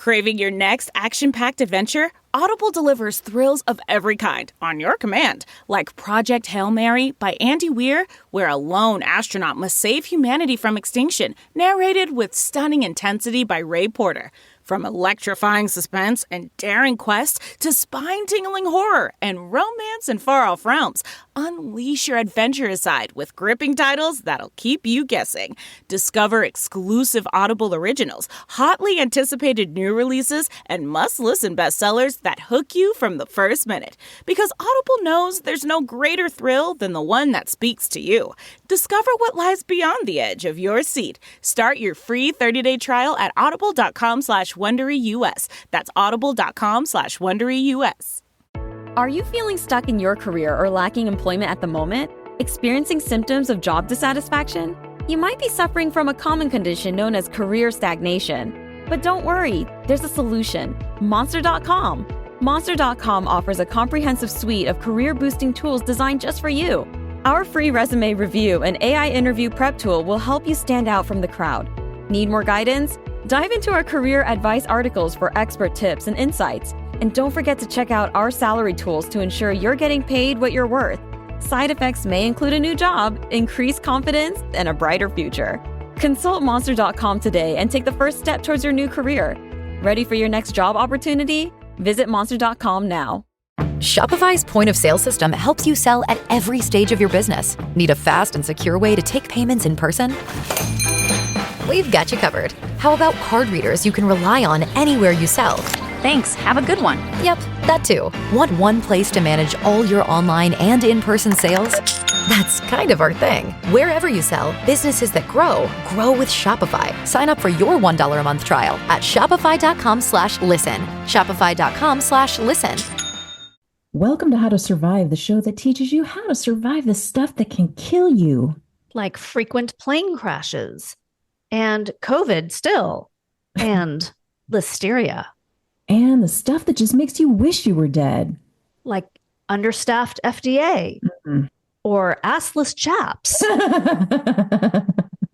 Craving your next action-packed adventure? Audible delivers thrills of every kind on your command, like Project Hail Mary by Andy Weir, where a lone astronaut must save humanity from extinction, narrated with stunning intensity by Ray Porter. From electrifying suspense and daring quest to spine-tingling horror and romance in far-off realms, unleash your adventurous side with gripping titles that'll keep you guessing. Discover exclusive Audible originals, hotly anticipated new releases, and must-listen bestsellers that hook you from the first minute. Because Audible knows there's no greater thrill than the one that speaks to you. Discover what lies beyond the edge of your seat. Start your free 30-day trial at audible.com/WonderyUS. That's audible.com/WonderyUS. Are you feeling stuck in your career or lacking employment at the moment? Experiencing symptoms of job dissatisfaction? You might be suffering from a common condition known as career stagnation. But don't worry, there's a solution. Monster.com. Monster.com offers a comprehensive suite of career-boosting tools designed just for you. Our free resume review and AI interview prep tool will help you stand out from the crowd. Need more guidance? Dive into our career advice articles for expert tips and insights. And don't forget to check out our salary tools to ensure you're getting paid what you're worth. Side effects may include a new job, increased confidence, and a brighter future. Consult Monster.com today and take the first step towards your new career. Ready for your next job opportunity? Visit Monster.com now. Shopify's point of sale system helps you sell at every stage of your business. Need a fast and secure way to take payments in person? We've got you covered. How about card readers you can rely on anywhere you sell? Thanks. Have a good one. Yep, that too. Want one place to manage all your online and in-person sales? That's kind of our thing. Wherever you sell, businesses that grow with Shopify. Sign up for your $1 a month trial at shopify.com/listen. Shopify.com/listen. Welcome to How to Survive, the show that teaches you how to survive the stuff that can kill you. Like frequent plane crashes and COVID still and listeria. And the stuff that just makes you wish you were dead. Like understaffed FDA or assless chaps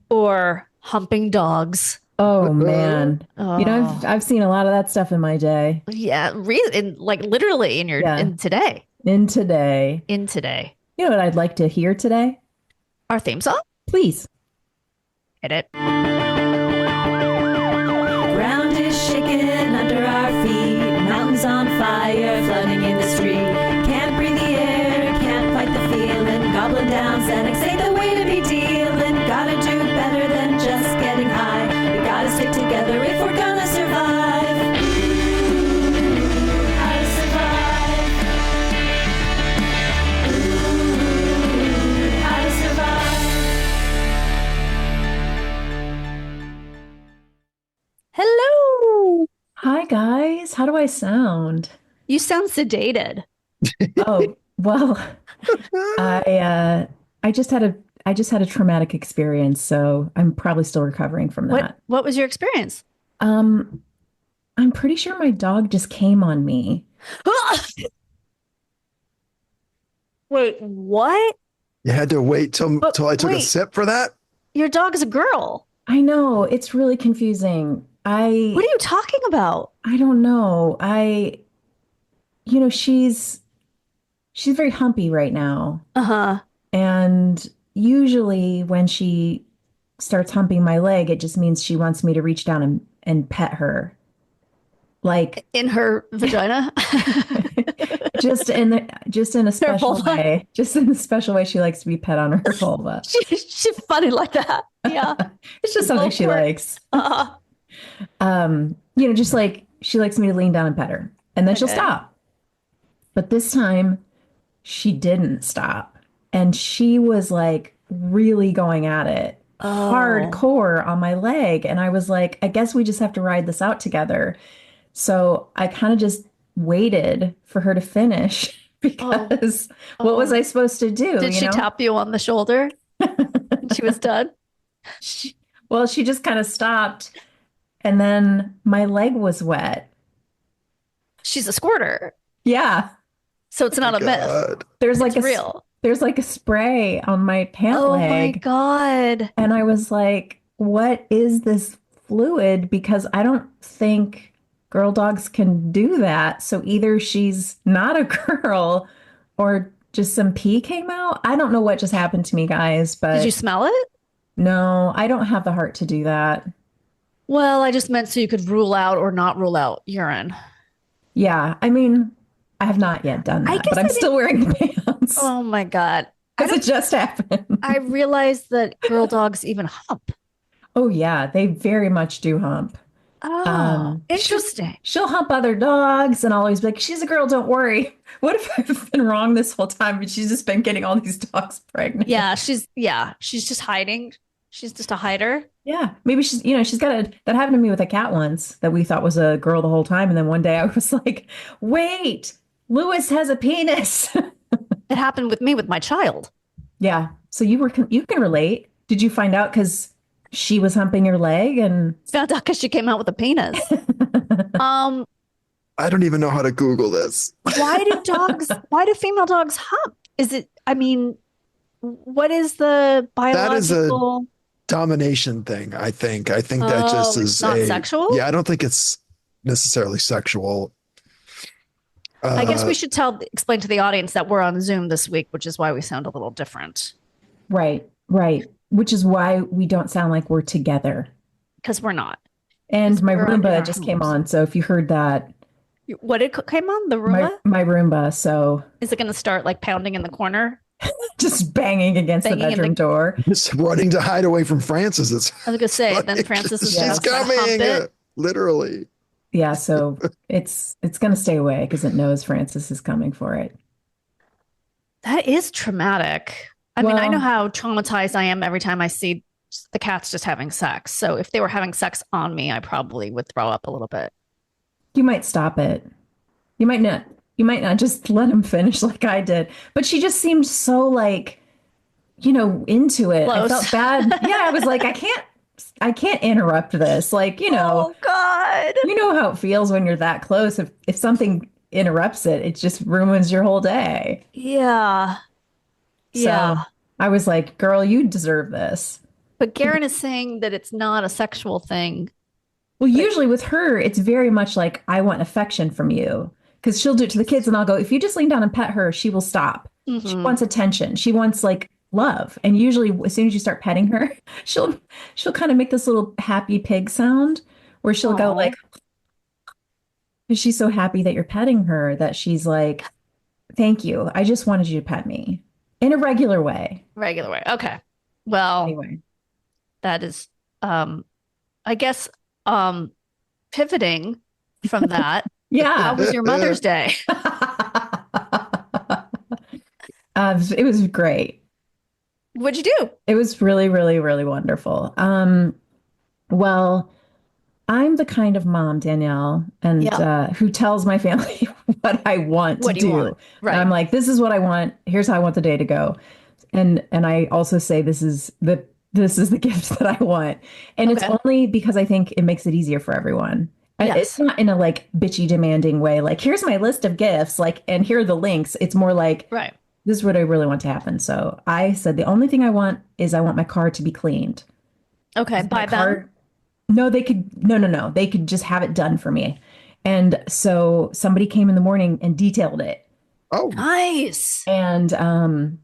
or humping dogs. Oh, man. You know, I've seen a lot of that stuff in my day. Yeah. Literally in your in today. In today. In today. You know what I'd like to hear today? Our theme song? Please. Hit it. Ground is shaking under our feet. Mountains on fire, flooding in the street. Can't breathe the air, can't fight the feeling. Gobbling down Xanax ain't the way to be dealing. Gotta do better than just getting high. We gotta stick together if we're gonna survive. Ooh, how to survive. Ooh, how to survive. Hello. Hi, guys. How do I sound? You sound sedated. Oh, well, I just had a traumatic experience, so I'm probably still recovering from that. What was your experience? I'm pretty sure my dog just came on me. Wait, what? You had to wait till I took a sip for that? Your dog is a girl. I know, it's really confusing. What are you talking about? I don't know. She's very humpy right now. Uh-huh. And usually when she starts humping my leg, it just means she wants me to reach down and pet her. Like in her vagina? just in a special way. Just in a special way she likes to be pet on her vulva. She's funny like that. Yeah. It's just something she likes. Uh-huh. Just like she likes me to lean down and pet her. And then she'll stop. But this time she didn't stop. And she was like really going at it hardcore on my leg. And I was like, I guess we just have to ride this out together. So I kind of just waited for her to finish because what was I supposed to do? Did she tap you on the shoulder? She was done? She just kind of stopped. And then my leg was wet. She's a squirter. Yeah. So it's not a myth. There's like real. There's like a spray on my pant leg. Oh my God. And I was like, what is this fluid? Because I don't think girl dogs can do that. So either she's not a girl or just some pee came out. I don't know what just happened to me, guys, but Did you smell it? no, I don't have the heart to do that. Well, I just meant so you could rule out or not rule out urine. Yeah, I mean, I have not yet done that, but I'm still wearing the pants. Oh my God. Because it just happened. I realized that girl dogs even hump. Oh, yeah, they very much do hump. Oh, interesting. She'll hump other dogs and always be like, she's a girl, don't worry. What if I've been wrong this whole time, but she's just been getting all these dogs pregnant? Yeah, she's just hiding. She's just a hider. Yeah, maybe she's got that happened to me with a cat once that we thought was a girl the whole time. And then one day I was like, wait, Lewis has a penis. It happened with me with my child. Yeah. So you can relate. Did you find out because she was humping your leg and found out because she came out with a penis? I don't even know how to Google this. Why do female dogs hump? What is the biological? That is a domination thing, I think. I think that just is not sexual? Yeah, I don't think it's necessarily sexual. I guess we should explain to the audience that we're on Zoom this week, which is why we sound a little different. Right. Which is why we don't sound like we're together. Because we're not. And my Roomba just came on. So if you heard that. What came on? The Roomba? My Roomba. So. Is it going to start like pounding in the corner? Just banging against the bedroom door. Just running to hide away from Francis. I was going to say, then Francis is she's coming. Literally. Yeah, so it's going to stay away because it knows Francis is coming for it. That is traumatic. I mean, I know how traumatized I am every time I see the cats just having sex. So if they were having sex on me, I probably would throw up a little bit. You might stop it. You might not just let him finish like I did. But she just seemed so into it. Close. I felt bad. Yeah, I was like, I can't interrupt this. Oh God. You know how it feels when you're that close. If something interrupts it, it just ruins your whole day. Yeah. So I was like, girl, you deserve this. But Garon is saying that it's not a sexual thing. Well, usually with her, it's very much like, I want affection from you. Because she'll do it to the kids and I'll go, if you just lean down and pet her, she will stop. Mm-hmm. She wants attention. She wants love. And usually as soon as you start petting her, she'll kind of make this little happy pig sound where she'll go like, because she's so happy that you're petting her that she's like, thank you. I just wanted you to pet me in a regular way. Okay. Well, anyway, that is, I guess, pivoting from that. Yeah. How was your Mother's Day? It was great. What'd you do? It was really, really, really wonderful. Well, I'm the kind of mom, Danielle, and who tells my family what I want to do. Right. I'm like, this is what I want. Here's how I want the day to go. And I also say this is the gift that I want. And it's only because I think it makes it easier for everyone. Yes. It's not in a bitchy demanding way. Like, here's my list of gifts, and here are the links. It's more like, right, this is what I really want to happen. So I said, the only thing I want is I want my car to be cleaned. Okay. By them? No, they could, no. They could just have it done for me. And so somebody came in the morning and detailed it. Oh, nice. And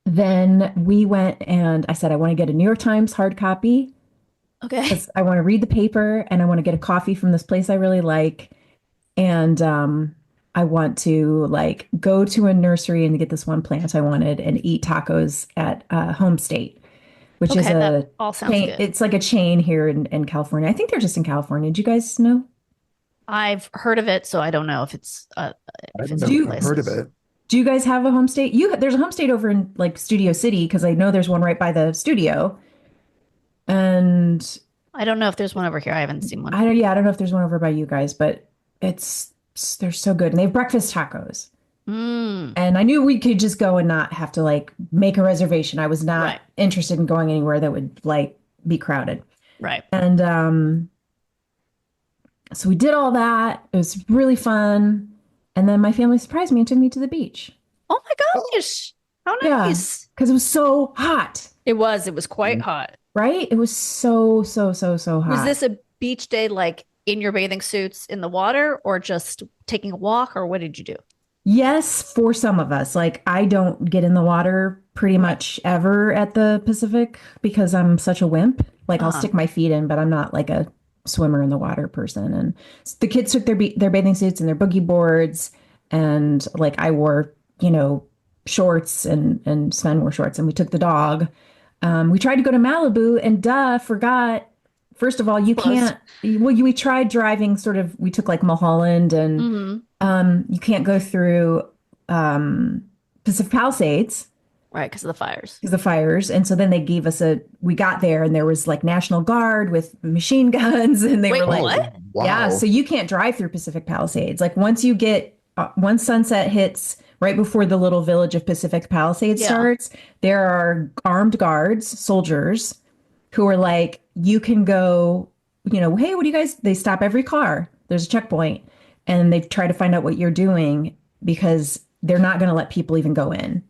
then we went and I said, I want to get a New York Times hard copy. Okay. Because I want to read the paper and I want to get a coffee from this place I really like. And I want to go to a nursery and get this one plant I wanted and eat tacos at Home State, which is that all sounds chain. Good. It's like a chain here in California. I think they're just in California. Do you guys know? I've heard of it, so I don't know if it's. I've heard of it. Do you guys have a Home State? There's a Home State over in Studio City because I know there's one right by the studio. And I don't know if there's one over here. I haven't seen one. I don't know if there's one over by you guys, but they're so good. And they have breakfast tacos. Mm. And I knew we could just go and not have to make a reservation. I was not interested in going anywhere that would be crowded. Right. And so we did all that. It was really fun. And then my family surprised me and took me to the beach. Oh my gosh. How nice. Because it was so hot. It was quite hot. Right? It was so hot. Was this a beach day in your bathing suits in the water or just taking a walk, or what did you do? Yes, for some of us. Like, I don't get in the water pretty much ever at the Pacific because I'm such a wimp. Like, I'll stick my feet in, but I'm not like a swimmer in the water person. And the kids took their bathing suits and their boogie boards, and like I wore, shorts, and Sven wore shorts, and we took the dog. We tried to go to Malibu, and forgot. First of all, you can't. Well, we tried driving. We took like Mulholland, and you can't go through Pacific Palisades. Right, because of the fires. Because of the fires. And so then they gave us we got there and there was like National Guard with machine guns, and they were like, what? Wow. Yeah, so you can't drive through Pacific Palisades. Like once sunset hits right before the little village of Pacific Palisades starts, there are armed guards, soldiers, who are like, you can go, hey, what do you guys, they stop every car. There's a checkpoint, and they try to find out what you're doing because they're not going to let people even go in.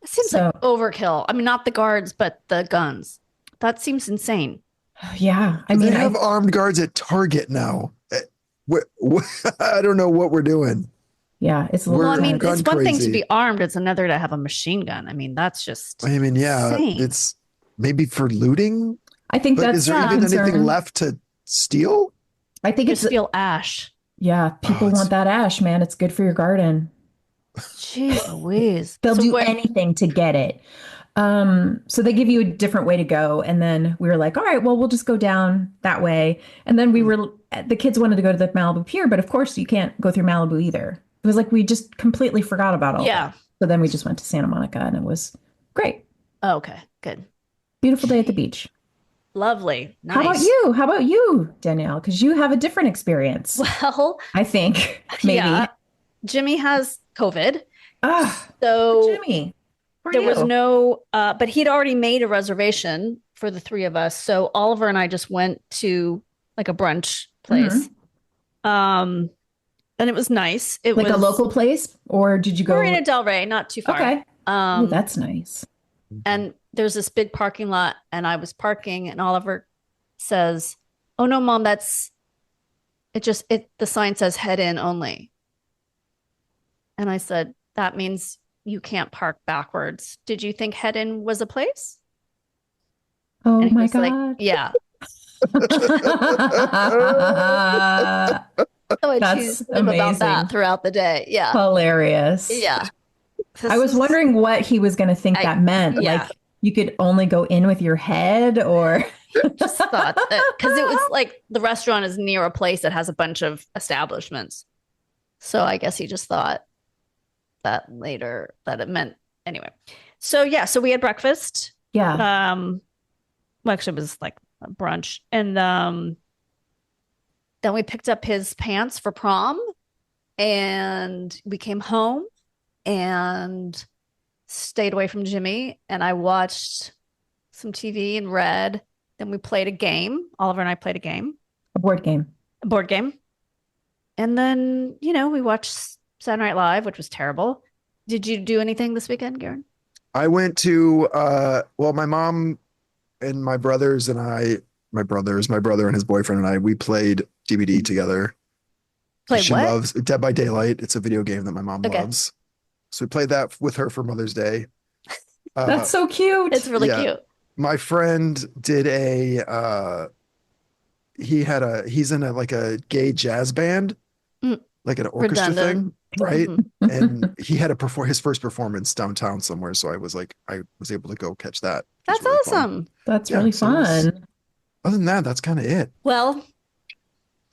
It seems like overkill. I mean, not the guards, but the guns. That seems insane. Yeah. They have armed guards at Target now. I don't know what we're doing. Yeah, it's a little. Well, I mean, it's one thing to be armed; it's another to have a machine gun. I mean, that's just. I mean, yeah, insane. It's maybe for looting. I think that's. Is there even anything left to steal? I think it's steal ash. Yeah, people want that ash, man. It's good for your garden. Jeez Louise. They'll do anything to get it. So they give you a different way to go. And then we were like, all right, well, we'll just go down that way. And then the kids wanted to go to the Malibu Pier, but of course you can't go through Malibu either. It was like we just completely forgot about all that. So then we just went to Santa Monica, and it was great. Oh, okay, good. Beautiful day at the beach. Lovely. Nice. How about you, Danielle? Because you have a different experience. Well, I think maybe. Yeah. Jimmy has COVID. So Jimmy, there was no, but he'd already made a reservation for the three of us. So Oliver and I just went to like a brunch place. And it was nice. It was a local place, or did you go? Marina Del Rey, not too far. Okay. That's nice. And there's this big parking lot, and I was parking, and Oliver says, "Oh no, Mom, the sign says head in only." And I said, "That means you can't park backwards. Did you think head in was a place?" Oh my God. Like, yeah. So I choose about that throughout the day. Yeah. Hilarious. Yeah. I was wondering what he was going to think that meant. Yeah. Like you could only go in with your head, or just thought that, because it was like the restaurant is near a place that has a bunch of establishments. So I guess he just thought that later that it meant anyway. So yeah, so we had breakfast. Yeah. Well, actually it was like a brunch. And then we picked up his pants for prom, and we came home and stayed away from Jimmy, and I watched some TV and read. Then we played a game. Oliver and I played a board game. And then, we watched Saturday Night Live, which was terrible. Did you do anything this weekend, Garon? I went to, my mom and my brother and his boyfriend and I, we played DVD together. She loves Dead by Daylight. It's a video game that my mom loves. So we played that with her for Mother's Day. That's so cute. It's really cute. My friend did he's in a gay jazz band, like an orchestra thing, right? And he had his first performance downtown somewhere. So I was able to go catch that. That's really awesome. Fun. That's really fun. Other than that, that's kind of it. Well,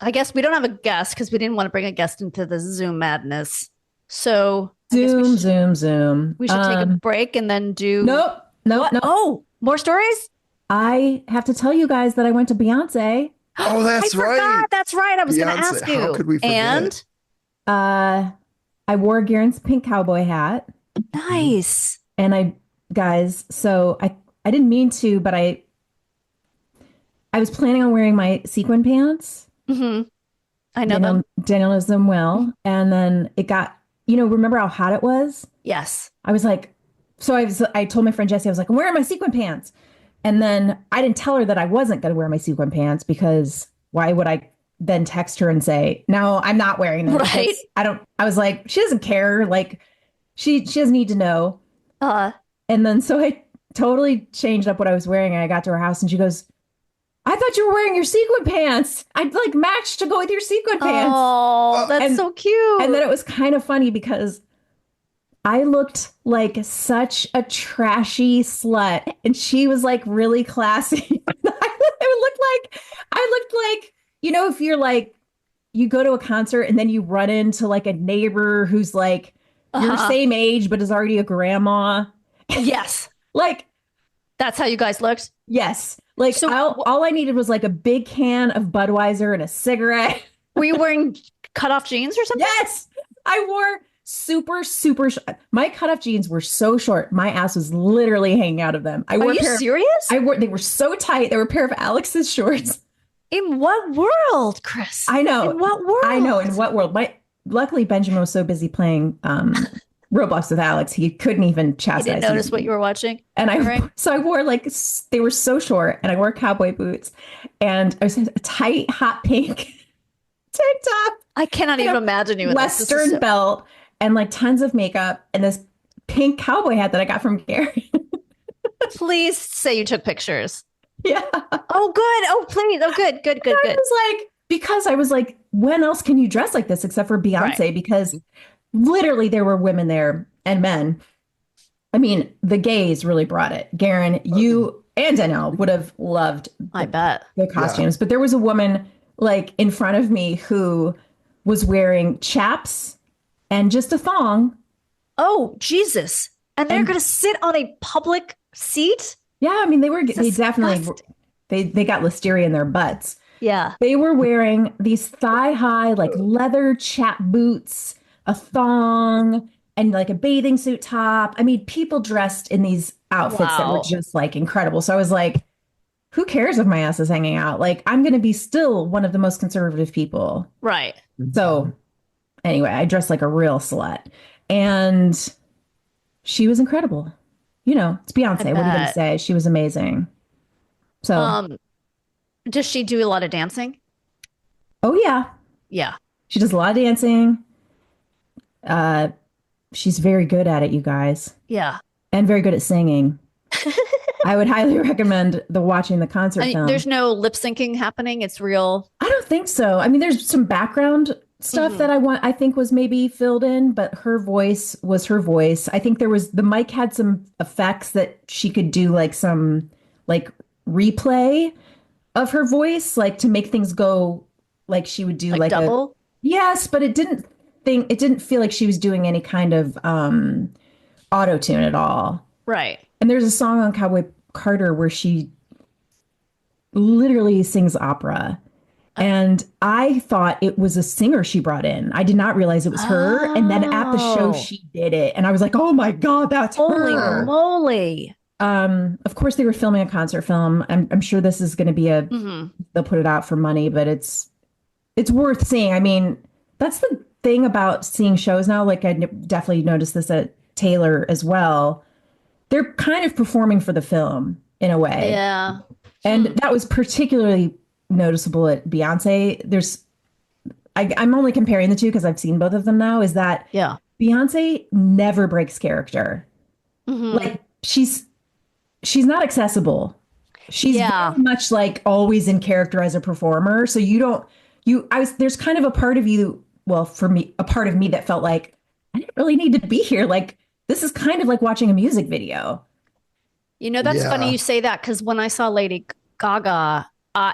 I guess we don't have a guest because we didn't want to bring a guest into the Zoom madness. So Zoom. We should take a break and then do. Nope. Oh, more stories? I have to tell you guys that I went to Beyonce. Oh, that's right. Forgot. That's right. I was going to ask you. How could we forget? And I wore Garen's pink cowboy hat. Nice. And so I didn't mean to, but I was planning on wearing my sequin pants. Mm-hmm. I know them. Danielle knows them well. And then it got, remember how hot it was? Yes. I was like, I told my friend Jessie, I was like, I'm wearing my sequin pants. And then I didn't tell her that I wasn't going to wear my sequin pants because why would I then text her and say, no, I'm not wearing this. Right. I was like, she doesn't care. Like she doesn't need to know. And then so I totally changed up what I was wearing and I got to her house and she goes, I thought you were wearing your sequin pants. I'd like matched to go with your sequin pants. Oh, that's so cute. And then it was kind of funny because I looked like such a trashy slut and she was like really classy. I looked like, you know, if you're like, you go to a concert and then you run into like a neighbor who's like your same age, but is already a grandma. Yes. Like, that's how you guys looked? Yes. Like so, all I needed was like a big can of Budweiser and a cigarette. Were you wearing cutoff jeans or something? Yes. I wore super my cutoff jeans were so short. My ass was literally hanging out of them. Are you serious? They were so tight. They were a pair of Alex's shorts. In what world, Chris? I know. In what world? I know. In what world? Luckily, Benjamin was so busy playing Roblox with Alex, he couldn't even chastise. He didn't notice what you were watching. And I wore like, they were so short and I wore cowboy boots and I was a tight, hot pink tank top. I cannot even imagine you in Western belt and like tons of makeup and this pink cowboy hat that I got from Garon. Please say you took pictures. Yeah. Oh, good. Oh, please. Oh, good. I was like, because I was like, when else can you dress like this except for Beyonce? Right. Because literally there were women there and men. I mean, the gays really brought it. Garon, you and Danielle would have loved the costumes. Yeah. But there was a woman like in front of me who was wearing chaps and just a thong. Oh, Jesus. And they're going to sit on a public seat? Yeah, I mean, they definitely got listeria in their butts. Yeah. They were wearing these thigh-high, like leather chap boots, a thong, and like a bathing suit top. I mean, people dressed in these outfits that were just like incredible. So I was like, who cares if my ass is hanging out? Like, I'm going to be still one of the most conservative people. Right. So anyway, I dressed like a real slut. And she was incredible. You know, it's Beyonce. What are you going to say? She was amazing. So, does she do a lot of dancing? Oh, yeah. Yeah. She does a lot of dancing. She's very good at it, you guys. Yeah. And very good at singing. I would highly recommend watching the concert film. There's no lip syncing happening. It's real. I don't think so. I mean, there's some background stuff that I think was maybe filled in, but her voice was her voice. I think the mic had some effects that she could do like some like replay of her voice, like to make things go like she would do like double. Yes, but it didn't feel like she was doing any kind of auto tune at all. Right. And there's a song on Cowboy Carter where she literally sings opera. And I thought it was a singer she brought in. I did not realize it was her. And then at the show, she did it. And I was like, oh my God, that's Holy her. moly. Of course, they were filming a concert film. I'm sure this is going to be they'll put it out for money, but it's worth seeing. I mean, that's the thing about seeing shows now. Like I definitely noticed this at Taylor as well. They're kind of performing for the film in a way. Yeah. And that was particularly noticeable at Beyonce. I'm only comparing the two because I've seen both of them now, is that Beyonce never breaks character. Like she's not accessible. She's very much like always in character as a performer. So there's kind of a part of you, well, for me, a part of me that felt like I didn't really need to be here. Like this is kind of like watching a music video. You know, that's funny you say that, because when I saw Lady Gaga,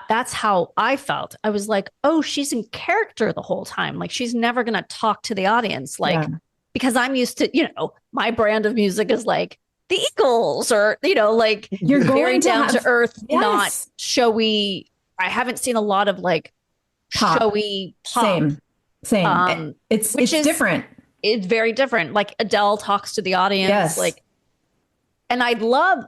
that's how I felt. I was like, oh, she's in character the whole time. Like she's never going to talk to the audience. Like, because I'm used to, you know, my brand of music is like the Eagles or, you know, like you're very down to earth, not showy. I haven't seen a lot of like showy pop. Same. It's different. It's very different. Like Adele talks to the audience. Like, and I love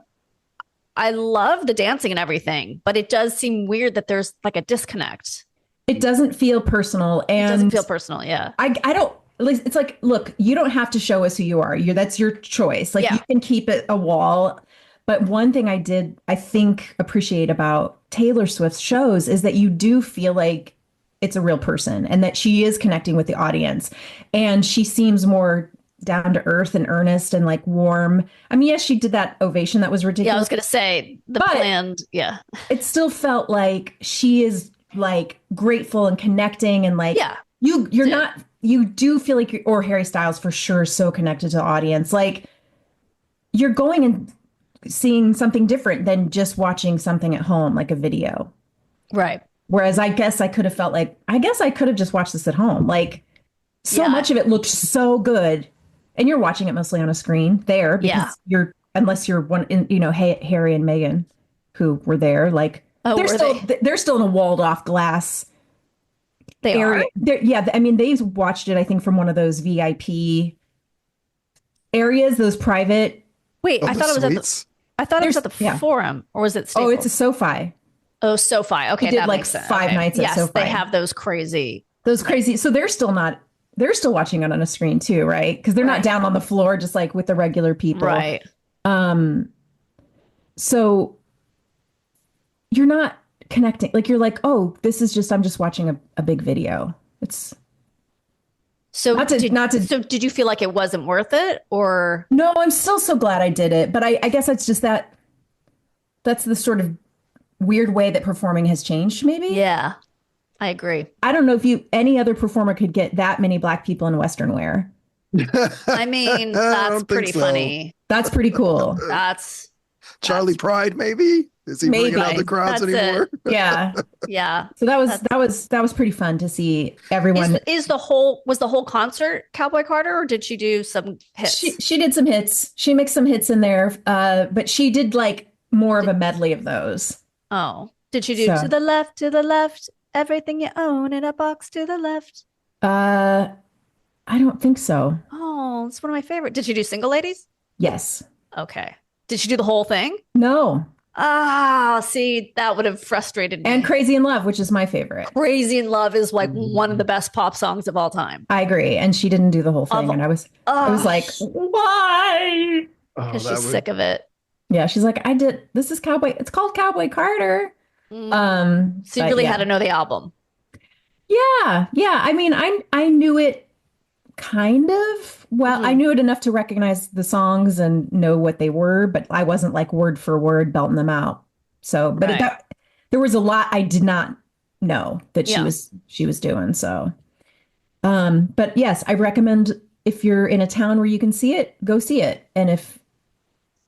the dancing and everything, but it does seem weird that there's like a disconnect. It doesn't feel personal. And it doesn't feel personal. Yeah. I don't, it's like, look, you don't have to show us who you are. That's your choice. Like you can keep it a wall. But one thing I think appreciate about Taylor Swift's shows is that you do feel like it's a real person and that she is connecting with the audience. And she seems more down to earth and earnest and like warm. I mean, yes, she did that ovation that was ridiculous. Yeah, I was going to say the planned. Yeah. It still felt like she is like grateful and connecting and like, you do feel like or Harry Styles for sure, so connected to the audience. Like you're going and seeing something different than just watching something at home, like a video. Right. Whereas I guess I could have felt like, I guess I could have just watched this at home. Like so much of it looked so good. And you're watching it mostly on a screen there because unless you're one in, Harry and Meghan who were there, like they're still in a walled off glass area. I mean, they watched it, I think, from one of those VIP areas, those private. Wait, I thought it was at the Forum, or was it Staples? Oh, it's a SoFi. Oh, SoFi. Okay, did that like makes sense. 5 nights at SoFi. They have those crazy. So they're still watching it on a screen too, right? Because they're not down on the floor just like with the regular people. Right. So you're not connecting. Like you're like, oh, I'm just watching a big video. It's so did you feel like it wasn't worth it or? No, I'm still so glad I did it. But I guess it's just that's the sort of weird way that performing has changed maybe. Yeah. I agree. I don't know if any other performer could get that many Black people in Western wear. I mean, that's pretty funny. That's pretty cool. That's Charlie Pride, maybe? Is he bringing out the crowds anymore? Yeah. Yeah. So that was pretty fun to see everyone. Was the whole concert Cowboy Carter, or did she do some hits? She did some hits. She mixed some hits in there, but she did like more of a medley of those. Oh, did she do to the left, everything you own in a box to the left? I don't think so. Oh, it's one of my favorite. Did she do Single Ladies? Yes. Okay. Did she do the whole thing? No. Ah, see, that would have frustrated me. And Crazy in Love, which is my favorite. Crazy in Love is like one of the best pop songs of all time. I agree. And she didn't do the whole thing. And I was like, why? Because she's sick of it. Yeah, she's like, this is Cowboy. It's called Cowboy Carter. So you really had to know the album. Yeah. I mean, I knew it kind of well. I knew it enough to recognize the songs and know what they were, but I wasn't like word for word belting them out. So, but there was a lot I did not know that she was doing. So, but yes, I recommend if you're in a town where you can see it, go see it. And if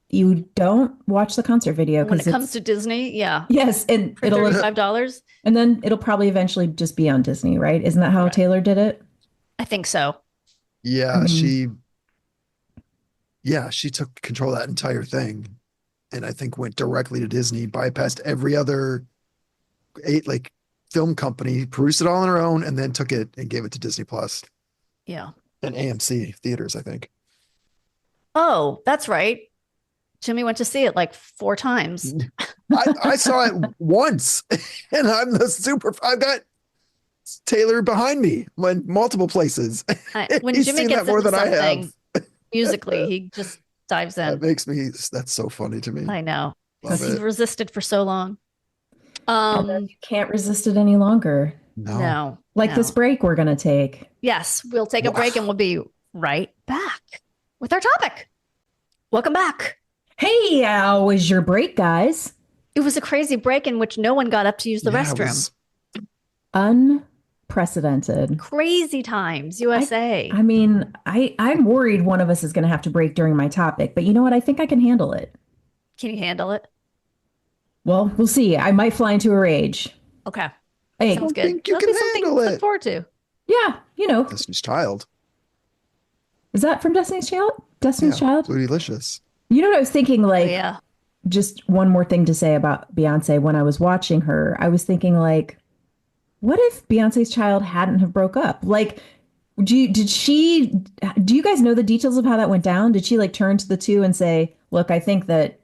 you don't, watch the concert video. When it comes to Disney, yes, and it'll $35, and then it'll probably eventually just be on Disney, right? Isn't that how Taylor did it? I think so. Yeah, she took control of that entire thing, and I think went directly to Disney, bypassed every other film company, produced it all on her own, and then took it and gave it to Disney Plus. Yeah, and AMC theaters, I think. Oh, that's right. Jimmy went to see it like 4 times. I saw it once, and I've got Taylor behind me in multiple places. When Jimmy gets into something musically, he just dives in. That's so funny to me. I know. He's resisted for so long. You can't resist it any longer. No. This break we're going to take. Yes, we'll take a break and we'll be right back with our topic. Welcome back. Hey, how was your break, guys? It was a crazy break in which no one got up to use the restroom. Unprecedented. Crazy times, USA. I mean, I'm worried one of us is going to have to break during my topic, but you know what? I think I can handle it. Can you handle it? Well, we'll see. I might fly into a rage. Okay. Hey, sounds good. Think you can handle it. To look forward to. Yeah, Destiny's Child. Is that from Destiny's Child? Destiny's Child? Bootylicious. You know what I was thinking? Just one more thing to say about Beyonce. When I was watching her, I was thinking what if Beyonce's child hadn't have broke up? Do you guys know the details of how that went down? Did she turn to the two and say, look, I think that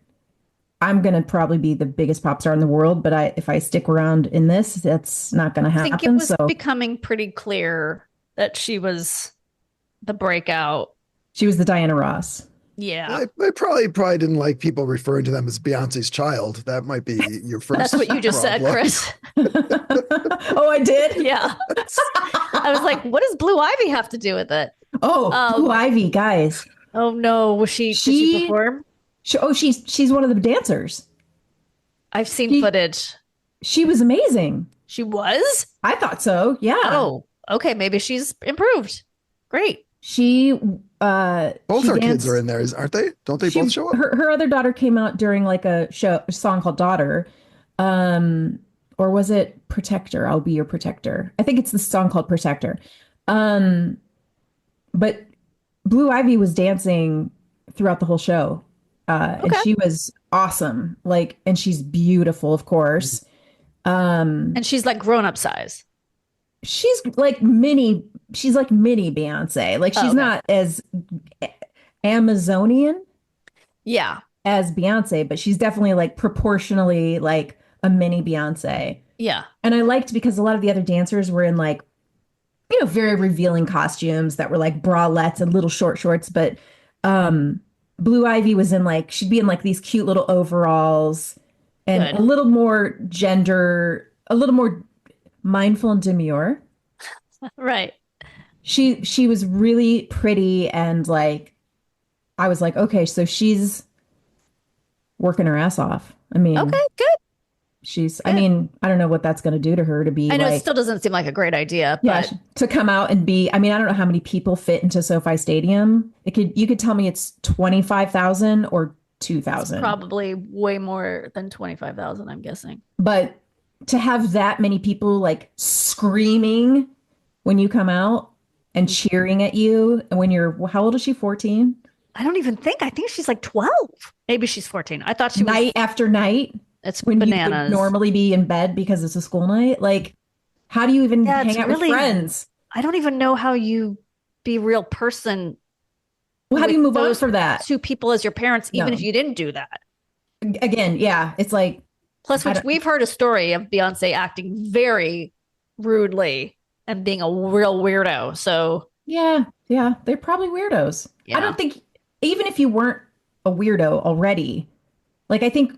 I'm going to probably be the biggest pop star in the world, but if I stick around in this, that's not going to happen. I think it was becoming pretty clear that she was the breakout. She was the Diana Ross. Yeah. I probably didn't like people referring to them as Beyonce's child. That might be your first. That's what you just said, problem. Chris. Oh, I did? Yeah. I was like, what does Blue Ivy have to do with it? Oh, Blue Ivy, guys. Oh no, did she perform? She's one of the dancers. I've seen footage. She was amazing. She was? I thought so. Yeah. Oh, okay. Maybe she's improved. Great. She both her kids are in there, aren't they? Don't they both show up? Her other daughter came out during like a song called Daughter. Or was it Protector? I'll Be Your Protector. I think it's the song called Protector. But Blue Ivy was dancing throughout the whole show. And she was awesome. Like, and she's beautiful, of course. And she's like grown-up size. She's like mini Beyonce. Like she's not as Amazonian as Beyonce, but she's definitely like proportionally like a mini Beyonce. Yeah. And I liked because a lot of the other dancers were in like, you know, very revealing costumes that were like bralettes and little short shorts. But Blue Ivy was in like, she'd be in like these cute little overalls and a little more a little more mindful and demure. Right. She was really pretty and like, I was like, okay, so she's working her ass off. I mean, okay, good. I mean, I don't know what that's going to do to her to be. I know like, it still doesn't seem like a great idea. Yeah, But to come out and be. I mean, I don't know how many people fit into SoFi Stadium. You could tell me it's 25,000 or 2,000. Probably way more than 25,000. I'm guessing. But to have that many people like screaming when you come out and cheering at you, and when you're how old is she? 14? I don't even think. I think she's like 12. Maybe she's 14. I thought she was night after night. It's when bananas. you would normally be in bed because it's a school night. Like, how do you even hang out with friends? I don't even know how you be a real person. Well, how do you move on for that? Two people as your parents, even if you didn't do that. Again, yeah, it's like. Plus, we've heard a story of Beyonce acting very rudely and being a real weirdo. So yeah, they're probably weirdos. Yeah. I don't think even if you weren't a weirdo already, like I think.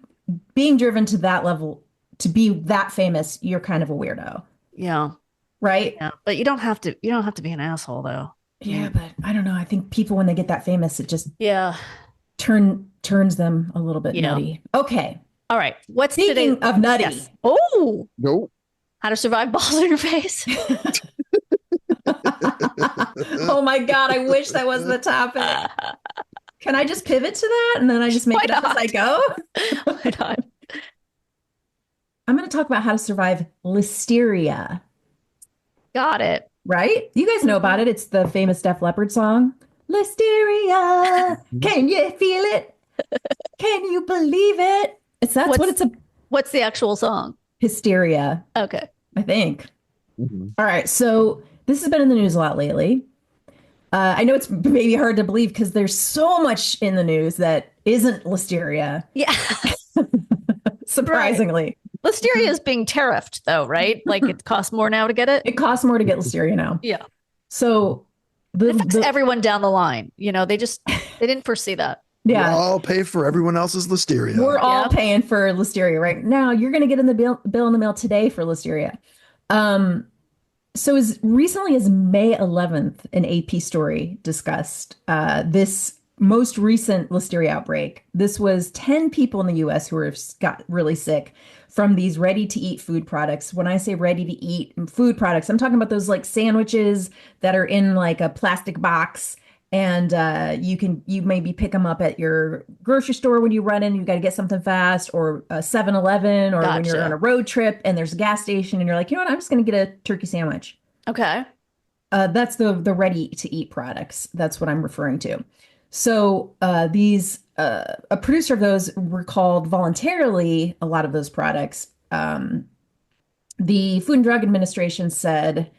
Being driven to that level to be that famous, you're kind of a weirdo. Yeah. Right? Yeah. But you don't have to be an asshole though. Yeah, but I don't know. I think people when they get that famous, it just turns them a little bit nutty. Okay. All right. What's Speaking of nutty. Yes. Oh. Nope. How to survive balls in your face. Oh my God. I wish that was the topic. Can I just pivot to that and then I just make it up as I go? Why not? I'm going to talk about how to survive listeria. Got it. Right? You guys know about it. It's the famous Def Leppard song. Listeria. Can you feel it? Can you believe it? What's the actual song? Hysteria. Okay. I think. Mm-hmm. All right. So this has been in the news a lot lately. I know it's maybe hard to believe because there's so much in the news that isn't listeria. Yeah. Surprisingly. Right. Listeria is being tariffed though, right? Like it costs more now to get it? It costs more to get listeria now. Yeah. So it affects everyone down the line. You know, they didn't foresee that. Yeah. We all pay for everyone else's listeria. We're all paying for listeria right now. You're going to get in the bill in the mail today for listeria. So as recently as May 11th, an AP story discussed this most recent listeria outbreak. This was 10 people in the U.S. who got really sick from these ready-to-eat food products. When I say ready-to-eat food products, I'm talking about those like sandwiches that are in like a plastic box. And you maybe pick them up at your grocery store when you run in, you got to get something fast, or a 7-Eleven, or when you're on a road trip and there's a gas station and you're like, you know what, I'm just going to get a turkey sandwich. Okay. That's the ready to eat products. That's what I'm referring to. So a producer of those recalled voluntarily a lot of those products. The Food and Drug Administration said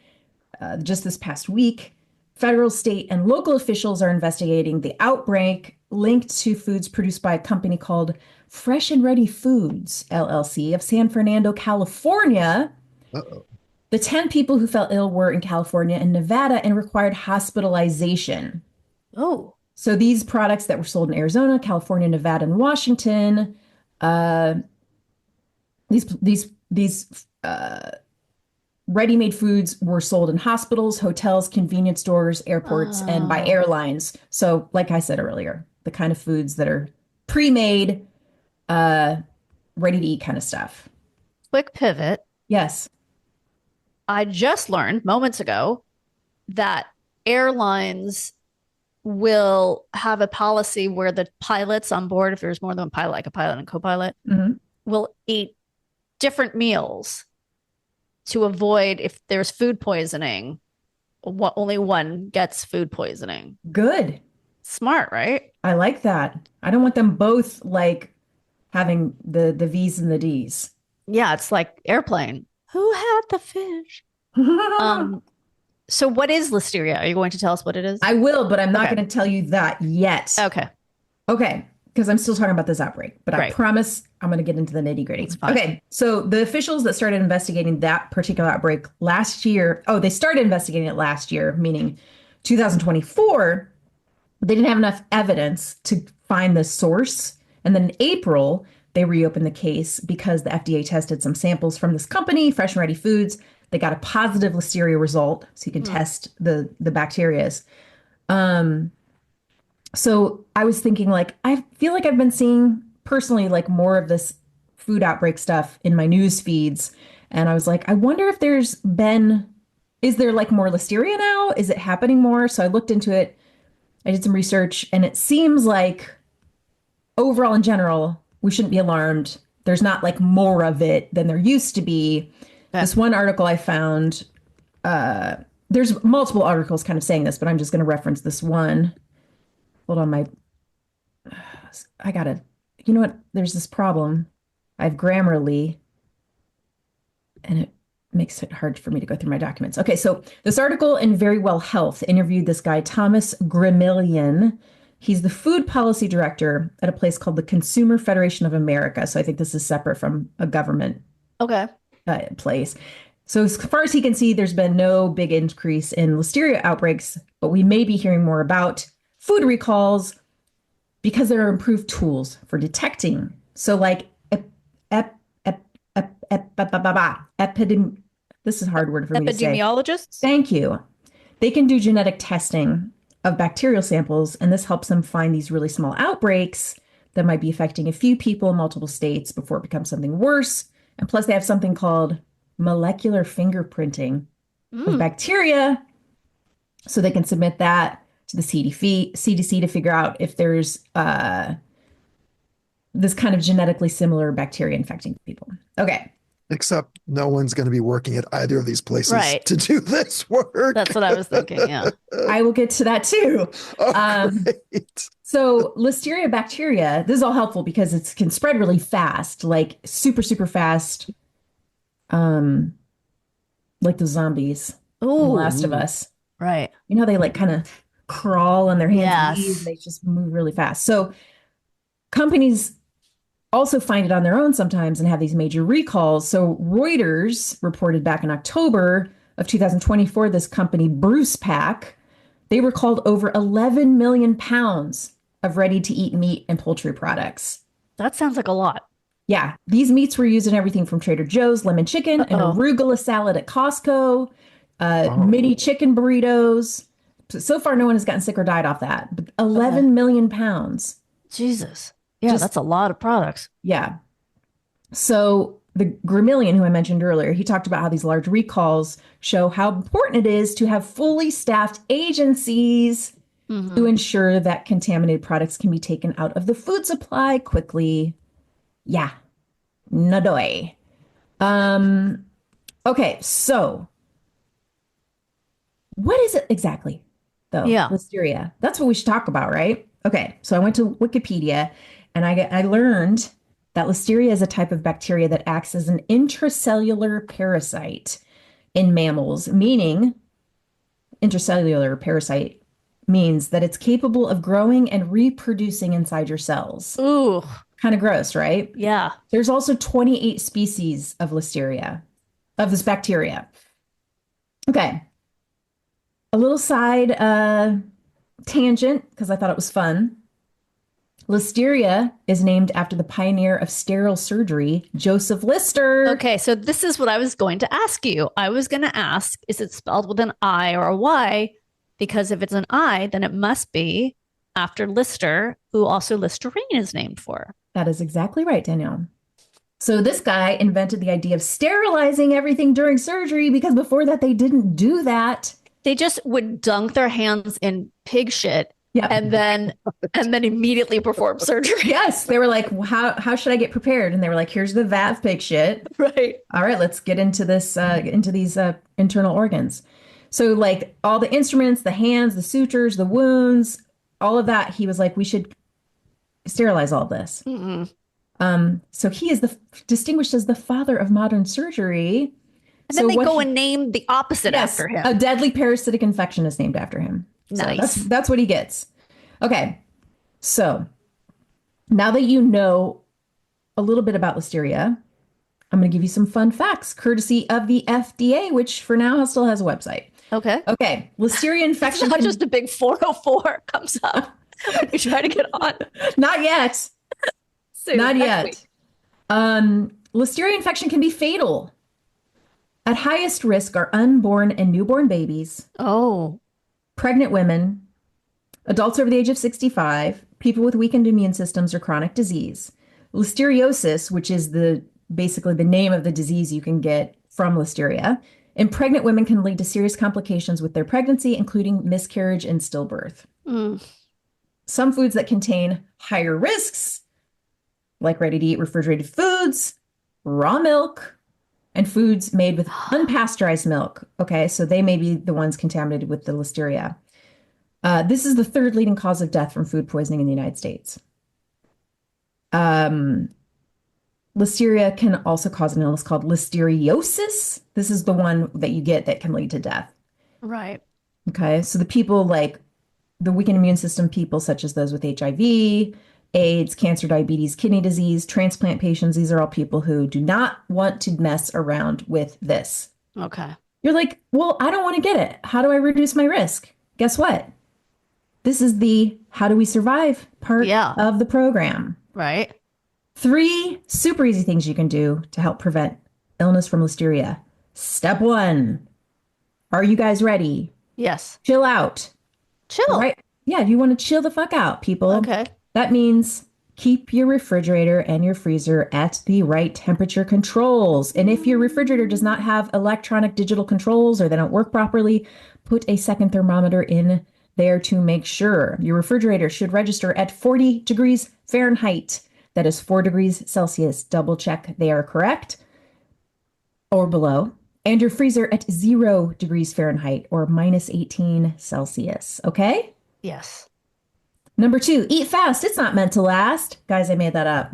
just this past week, federal, state, and local officials are investigating the outbreak linked to foods produced by a company called Fresh and Ready Foods, LLC, of San Fernando, California. Uh-oh. The 10 people who fell ill were in California and Nevada and required hospitalization. Oh. So these products that were sold in Arizona, California, Nevada, and Washington, uh, these ready-made foods were sold in hospitals, hotels, convenience stores, airports, and by Oh. airlines. So, like I said earlier, the kind of foods that are pre-made, ready to eat kind of stuff. Quick pivot. Yes. I just learned moments ago that airlines will have a policy where the pilots on board, if there's more than one pilot, like a pilot and co-pilot, will eat different meals to avoid if there's food poisoning, only one gets food poisoning. Good. Smart, right? I like that. I don't want them both like having the V's and the D's. Yeah, it's like airplane. Who had the fish? So what is listeria? Are you going to tell us what it is? I will, but I'm not going to tell you that yet. Okay. Okay. Because I'm still talking about this outbreak, but I promise I'm going to get into the nitty gritty. Okay. So the officials that started investigating that particular outbreak last year, they started investigating it last year, meaning 2024. They didn't have enough evidence to find the source. And then in April, they reopened the case because the FDA tested some samples from this company, Fresh and Ready Foods. They got a positive listeria result, so you can test the bacterias. So I was thinking, like, I feel like I've been seeing personally like more of this food outbreak stuff in my news feeds. And I was like, I wonder if is there like more listeria now? Is it happening more? So I looked into it. I did some research, and it seems like overall in general, we shouldn't be alarmed. There's not like more of it than there used to be. Okay. This one article I found, there's multiple articles kind of saying this, but I'm just going to reference this one. Hold on, you know what? There's this problem. I have Grammarly, and it makes it hard for me to go through my documents. Okay, so this article in Very Well Health interviewed this guy, Thomas Gramillion. He's the food policy director at a place called the Consumer Federation of America. So I think this is separate from a government place. So as far as he can see, there's been no big increase in listeria outbreaks, but we may be hearing more about food recalls because there are improved tools for detecting. So like this is a hard word for me to say. Epidemiologists? Thank you. They can do genetic testing of bacterial samples, and this helps them find these really small outbreaks that might be affecting a few people in multiple states before it becomes something worse. And plus, they have something called molecular fingerprinting of bacteria, so they can submit that to the CDC to figure out if there's this kind of genetically similar bacteria infecting people. Okay. Except no one's going to be working at either of these places to do this work. That's what I was thinking, yeah. I will get to that too. Great. So listeria bacteria, this is all helpful because it can spread really fast, like super, super fast. Like the zombies in The Last of Us. Right. You know, they like kind of crawl on their hands and knees, and they just move really fast. So companies also find it on their own sometimes and have these major recalls. So Reuters reported back in October of 2024, this company, Bruce Pack, they recalled over 11 million pounds of ready-to-eat meat and poultry products. That sounds like a lot. Yeah. These meats were used in everything from Trader Joe's lemon chicken and arugula salad at Costco, mini chicken burritos. So far, no one has gotten sick or died off that. But 11 million pounds. Jesus. Yeah, that's a lot of products. Yeah. So the Gramillion, who I mentioned earlier, he talked about how these large recalls show how important it is to have fully staffed agencies to ensure that contaminated products can be taken out of the food supply quickly. Yeah. Nadoy. Okay, so what is it exactly, though? Yeah. Listeria. That's what we should talk about, right? Okay, so I went to Wikipedia, and I learned that listeria is a type of bacteria that acts as an intracellular parasite in mammals, meaning intracellular parasite means that it's capable of growing and reproducing inside your cells. Ooh. Kind of gross, right? Yeah. There's also 28 species of listeria, of this bacteria. Okay. A little side tangent, because I thought it was fun. Listeria is named after the pioneer of sterile surgery, Joseph Lister. Okay, so this is what I was going to ask you. I was going to ask, is it spelled with an I or a Y? Because if it's an I, then it must be after Lister, who also Listerine is named for. That is exactly right, Danielle. So this guy invented the idea of sterilizing everything during surgery because before that, they didn't do that. They just would dunk their hands in pig shit. Yeah. And then immediately perform surgery. Yes. They were like, how should I get prepared? And they were like, here's the vat of pig shit. Right. All right, let's get into this, into these internal organs. So like all the instruments, the hands, the sutures, the wounds, all of that, he was like, we should sterilize all this. So he is distinguished as the father of modern surgery. And then they go and name the opposite after him. A deadly parasitic infection is named after him. Nice. So that's what he gets. Okay. So now that you know a little bit about Listeria, I'm going to give you some fun facts courtesy of the FDA, which for now still has a website. Okay. Okay. Listeria infection. It's not just a big 404 comes up when you try to get on. Not yet. Soon, Not yet. Listeria infection can be fatal. At highest risk are unborn and newborn babies. Oh. Pregnant women, adults over the age of 65, people with weakened immune systems or chronic disease. Listeriosis, which is basically the name of the disease you can get from Listeria, in pregnant women can lead to serious complications with their pregnancy, including miscarriage and stillbirth. Some foods that contain higher risks, like ready-to-eat refrigerated foods, raw milk, and foods made with unpasteurized milk. Okay, so they may be the ones contaminated with the Listeria. This is the third leading cause of death from food poisoning in the United States. Listeria can also cause an illness called listeriosis. This is the one that you get that can lead to death. Right. Okay, so the people like the weakened immune system people, such as those with HIV, AIDS, cancer, diabetes, kidney disease, transplant patients. These are all people who do not want to mess around with this. Okay. You're like, well, I don't want to get it. How do I reduce my risk? Guess what? This is the how do we survive part of the program. Right. 3 super easy things you can do to help prevent illness from Listeria. Step 1. Are you guys ready? Yes. Chill out. Chill. Right. Yeah. You want to chill the fuck out, people. Okay. That means keep your refrigerator and your freezer at the right temperature controls. And if your refrigerator does not have electronic digital controls or they don't work properly, put a second thermometer in there to make sure. Your refrigerator should register at 40 degrees Fahrenheit. That is 4 degrees Celsius. Double check they are correct or below. And your freezer at 0 degrees Fahrenheit or minus 18 Celsius. Okay? Yes. Number 2, eat fast. It's not meant to last. Guys, I made that up.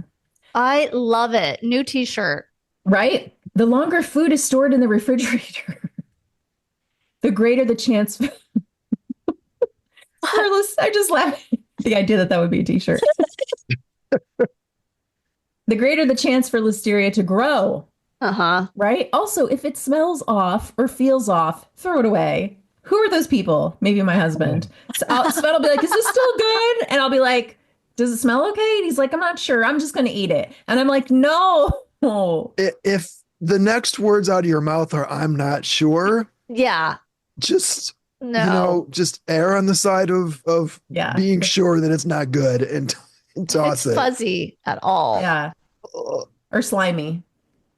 I love it. New t-shirt. Right? The longer food is stored in the refrigerator, the greater the chance. I just laughed at the idea that would be a t-shirt. The greater the chance for Listeria to grow. Right? Also, if it smells off or feels off, throw it away. Who are those people? Maybe my husband. So Sven will be like, is this still good? And I'll be like, does it smell okay? And he's like, I'm not sure. I'm just going to eat it. And I'm like, no. If the next words out of your mouth are, I'm not sure. Yeah. Just, just err on the side of being sure that it's not good and toss it. Fuzzy at all. Yeah. Or slimy.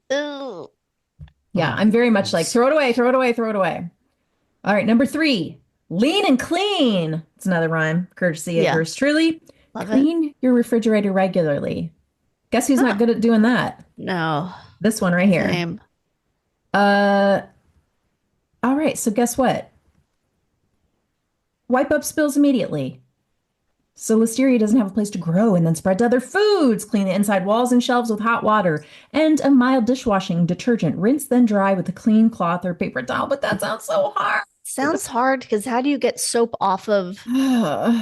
Ew. Yeah. I'm very much like, throw it away, throw it away, throw it away. All right, number 3, lean and clean. It's another rhyme, courtesy of yours truly. Clean your refrigerator regularly. Guess who's not good at doing that? No. This one right here. Same. All right, so guess what? Wipe up spills immediately. So Listeria doesn't have a place to grow and then spread to other foods. Clean the inside walls and shelves with hot water and a mild dishwashing detergent. Rinse then dry with a clean cloth or paper towel. But that sounds so hard. Sounds hard because how do you get soap off of there's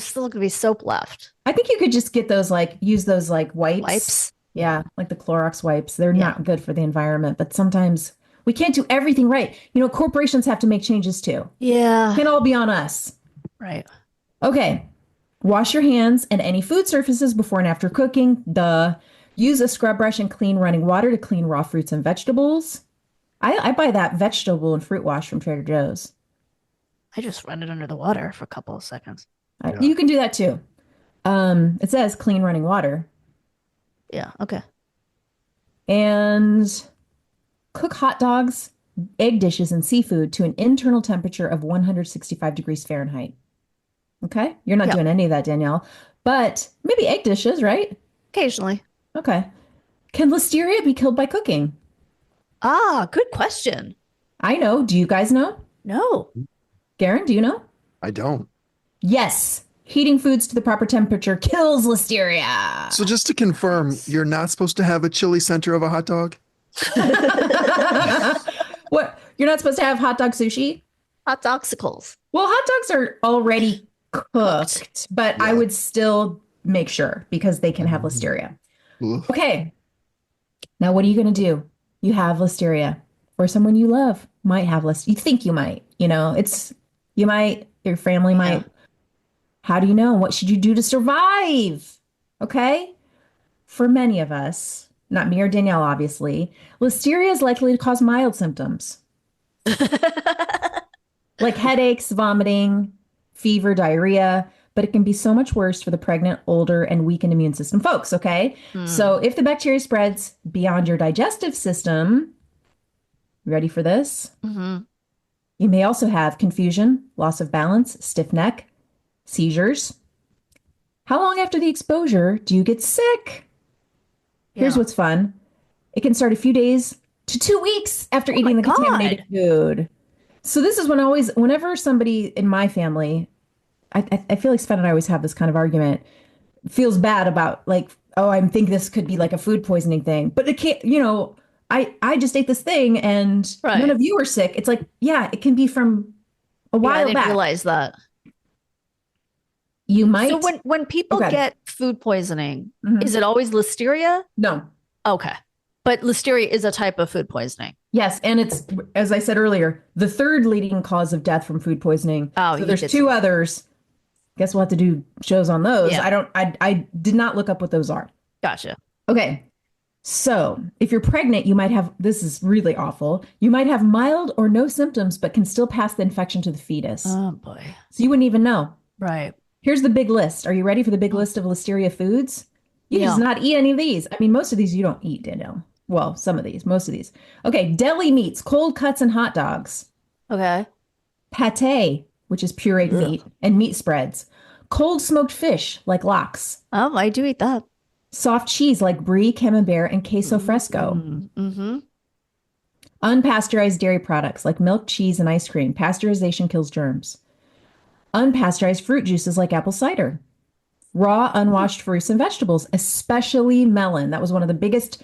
still going to be soap left. I think you could just get those use those wipes. Wipes? Yeah, like the Clorox wipes. They're not good for the environment, but sometimes We can't do everything right. Corporations have to make changes too. Yeah. Can't all be on us. Right. Okay. Wash your hands and any food surfaces before and after cooking. Duh. Use a scrub brush and clean running water to clean raw fruits and vegetables. I buy that vegetable and fruit wash from Trader Joe's. I just run it under the water for a couple of seconds. You can do that too. It says clean running water. Yeah. Okay. And cook hot dogs, egg dishes, and seafood to an internal temperature of 165 degrees Fahrenheit. Okay? You're not doing any of that, Danielle. But maybe egg dishes, right? Occasionally. Okay. Can listeria be killed by cooking? Good question. I know. Do you guys know? No. Garon, do you know? I don't. Yes. Heating foods to the proper temperature kills listeria. So just to confirm, you're not supposed to have a chili center of a hot dog? What? You're not supposed to have hot dog sushi? Hot dogsicles. Well, hot dogs are already cooked, but I would still make sure because they can have listeria. Okay. Now, what are you going to do? You have listeria, or someone you love might have listeria. You think you might, you might, your family might. How do you know? What should you do to survive? Okay. For many of us, not me or Danielle, obviously, listeria is likely to cause mild symptoms like headaches, vomiting, fever, diarrhea, but it can be so much worse for the pregnant, older, and weakened immune system folks. Okay. So if the bacteria spreads beyond your digestive system, ready for this? You may also have confusion, loss of balance, stiff neck, seizures. How long after the exposure do you get sick? Here's what's fun. It can start a few days to 2 weeks after eating the contaminated food. So this is whenever somebody in my family, I feel like Sven and I always have this kind of argument, feels bad about like, oh, I think this could be like a food poisoning thing, but it can't, I just ate this thing and none of you are sick. It's like, yeah, it can be from a while back. I didn't realize that. You might. So when people get food poisoning, is it always listeria? No. Okay. But listeria is a type of food poisoning. Yes. And it's, as I said earlier, the third leading cause of death from food poisoning. So there's two others. Guess we'll have to do shows on those. Yeah. I did not look up what those are. Gotcha. Okay. So if you're pregnant, you might have, this is really awful. You might have mild or no symptoms, but can still pass the infection to the fetus. Oh boy. So you wouldn't even know. Right. Here's the big list. Are you ready for the big list of listeria foods? You can just not eat any of these. I mean, most of these you don't eat, Danielle. Well, some of these, most of these. Okay. Deli meats, cold cuts, and hot dogs. Okay. Pate, which is pureed meat, and meat spreads. Cold smoked fish, like lox. Oh, I do eat that. Soft cheese, like brie, camembert, and queso fresco. Unpasteurized dairy products, like milk, cheese, and ice cream. Pasteurization kills germs. Unpasteurized fruit juices, like apple cider. Raw, unwashed fruits and vegetables, especially melon. That was one of the biggest...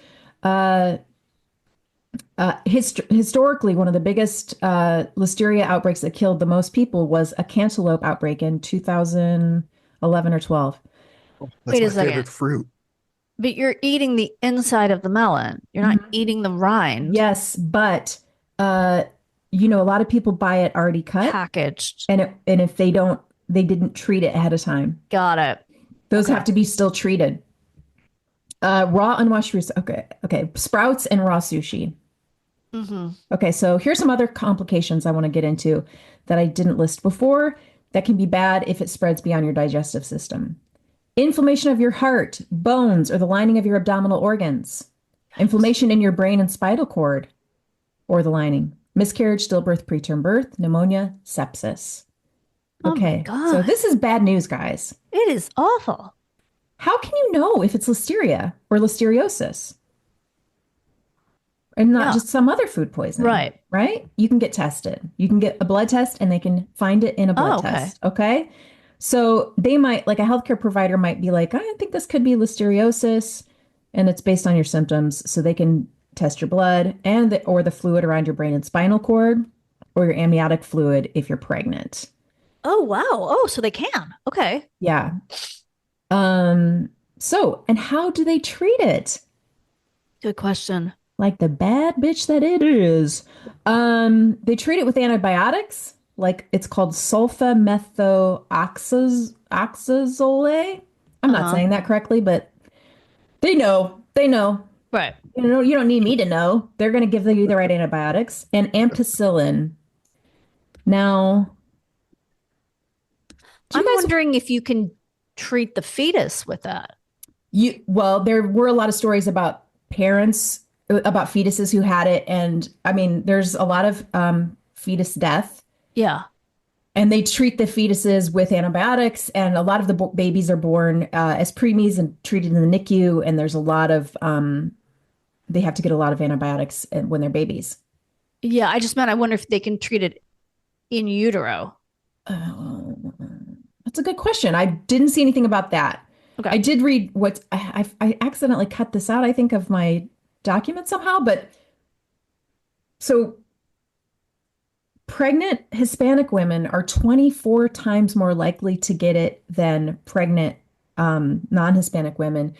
historically, one of the biggest listeria outbreaks that killed the most people was a cantaloupe outbreak in 2011 or 12. That's Wait my a second. favorite fruit. But you're eating the inside of the melon. You're not eating the rind. Yes, but a lot of people buy it already cut, Packaged. and if they didn't treat it ahead of time. Got it. Those have to be still treated. Raw unwashed fruits. Okay. Sprouts and raw sushi. Okay, so here's some other complications I want to get into that I didn't list before that can be bad if it spreads beyond your digestive system. Inflammation of your heart, bones, or the lining of your abdominal organs. Inflammation in your brain and spinal cord, or the lining. Miscarriage, stillbirth, preterm birth, pneumonia, sepsis. Okay, Oh my God. so this is bad news, guys. It is awful. How can you know if it's listeria or listeriosis? And not just some other food poisoning. Right. Right? You can get tested. You can get a blood test and they can find it in a blood test. Okay. So they might, like a healthcare provider might be like, I think this could be listeriosis. And it's based on your symptoms. So they can test your blood or the fluid around your brain and spinal cord, or your amniotic fluid if you're pregnant. Oh, wow. Oh, so they can. Okay. Yeah. And how do they treat it? Good question. like the bad bitch that it is. They treat it with antibiotics, like it's called sulfamethoxazole. I'm not Uh-huh. saying that correctly, but they know. They know. Right. You don't need me to know. They're going to give you the right antibiotics and ampicillin. Now, do I'm you guys wondering if you can treat the fetus with that. well, there were a lot of stories about parents about fetuses who had it, and I mean, there's a lot of fetus death, Yeah. and they treat the fetuses with antibiotics, and a lot of the babies are born as preemies and treated in the NICU, and there's a lot of they have to get a lot of antibiotics when they're babies. Yeah, I just meant I wonder if they can treat it in utero. Uh, that's a good question. I didn't see anything about that. Okay. I did read what I accidentally cut this out, I think, of my document somehow, but so pregnant Hispanic women are 24 times more likely to get it than pregnant non-Hispanic women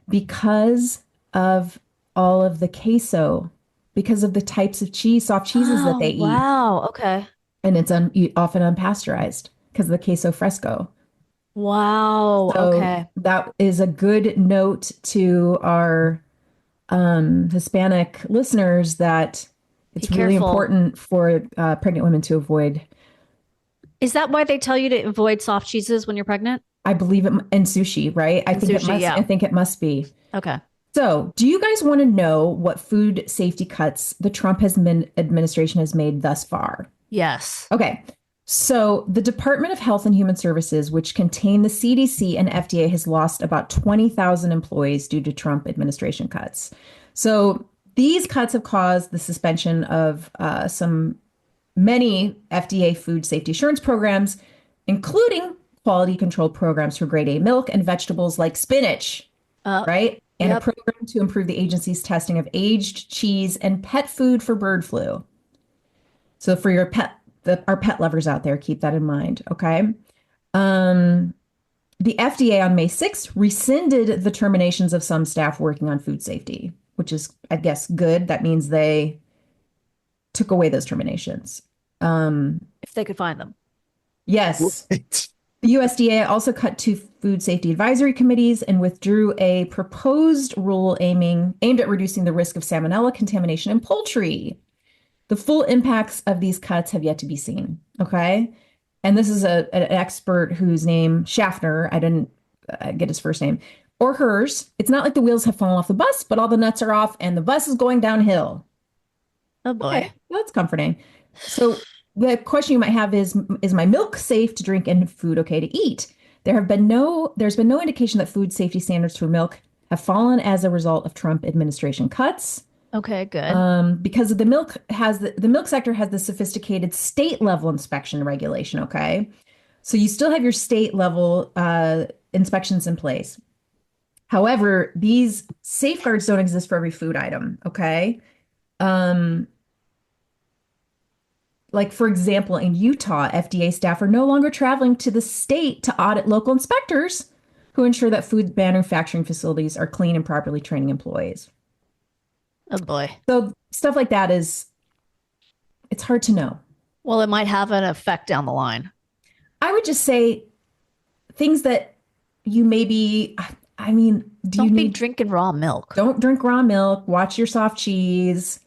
because of all of the queso, because of the types of soft cheeses that they eat. Wow. Okay. And it's often unpasteurized because of the queso fresco. Wow. So Okay. that is a good note to our Hispanic listeners that it's Be really careful. important for pregnant women to avoid. Is that why they tell you to avoid soft cheeses when you're pregnant? I believe it in sushi, right? I In think it sushi, must. yeah. I think it must be. Okay. So, do you guys want to know what food safety cuts the administration has made thus far? Yes. Okay. So, the Department of Health and Human Services, which contain the CDC and FDA, has lost about 20,000 employees due to Trump administration cuts. So, these cuts have caused the suspension of many FDA food safety assurance programs, including quality control programs for grade A milk and vegetables like spinach, right? And Yep. a program to improve the agency's testing of aged cheese and pet food for bird flu. So for your our pet lovers out there, keep that in mind, okay? The FDA on May 6th rescinded the terminations of some staff working on food safety, which is, I guess, good. That means they took away those terminations. If they could find them. Yes. Right. The USDA also cut two food safety advisory committees and withdrew a proposed rule aimed at reducing the risk of salmonella contamination in poultry. The full impacts of these cuts have yet to be seen. Okay. And this is an expert whose name, Schaffner, I didn't get his first name, or hers. It's not like the wheels have fallen off the bus, but all the nuts are off and the bus is going downhill. Oh boy. Okay, that's comforting. So the question you might have is my milk safe to drink and food okay to eat? There's been no indication that food safety standards for milk have fallen as a result of Trump administration cuts. Okay, good. Because the milk sector has the sophisticated state level inspection regulation. Okay, so you still have your state level inspections in place. However, these safeguards don't exist for every food item. Okay. Like, for example, in Utah, FDA staff are no longer traveling to the state to audit local inspectors who ensure that food manufacturing facilities are clean and properly training employees. Oh boy. So stuff like that it's hard to know. Well, it might have an effect down the line. I would just say things that you maybe, I mean, Don't be drinking raw milk. Don't drink raw milk. Watch your soft cheese.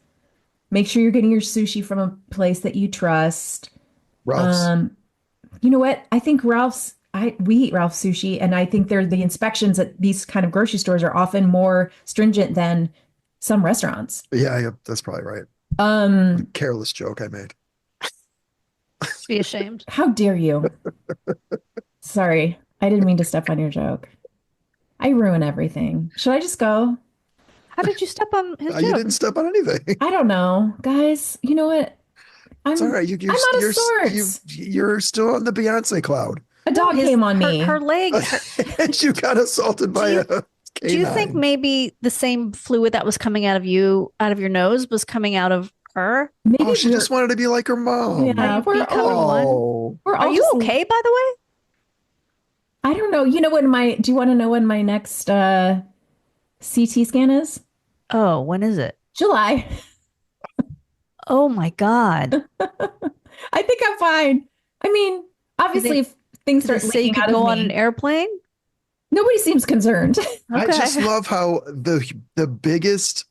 Make sure you're getting your sushi from a place that you trust. Ralph's. You know what? I think we eat Ralph's sushi, and I think the inspections at these kind of grocery stores are often more stringent than some restaurants. Yeah, that's probably right. Careless joke I made. Be ashamed. How dare you? Sorry, I didn't mean to step on your joke. I ruin everything. Should I just go? How did you step on his You joke? didn't step on anything. I don't know, guys. You know what? It's all right. I'm out of sorts. You're still on the Beyonce cloud. A dog came on me. Her leg. And you got assaulted by a canine. Do you think maybe the same fluid that was coming out of your nose, was coming out of her? Maybe she just wanted to be like her mom. Yeah, we're all Are you okay, by the way? I don't know. You know do you want to know when my next CT scan is? Oh, when is it? July. Oh my God. I think I'm fine. I mean, obviously, if things Did they start say you leaking could out of go on an me, airplane? nobody seems concerned. I Okay. just love how the biggest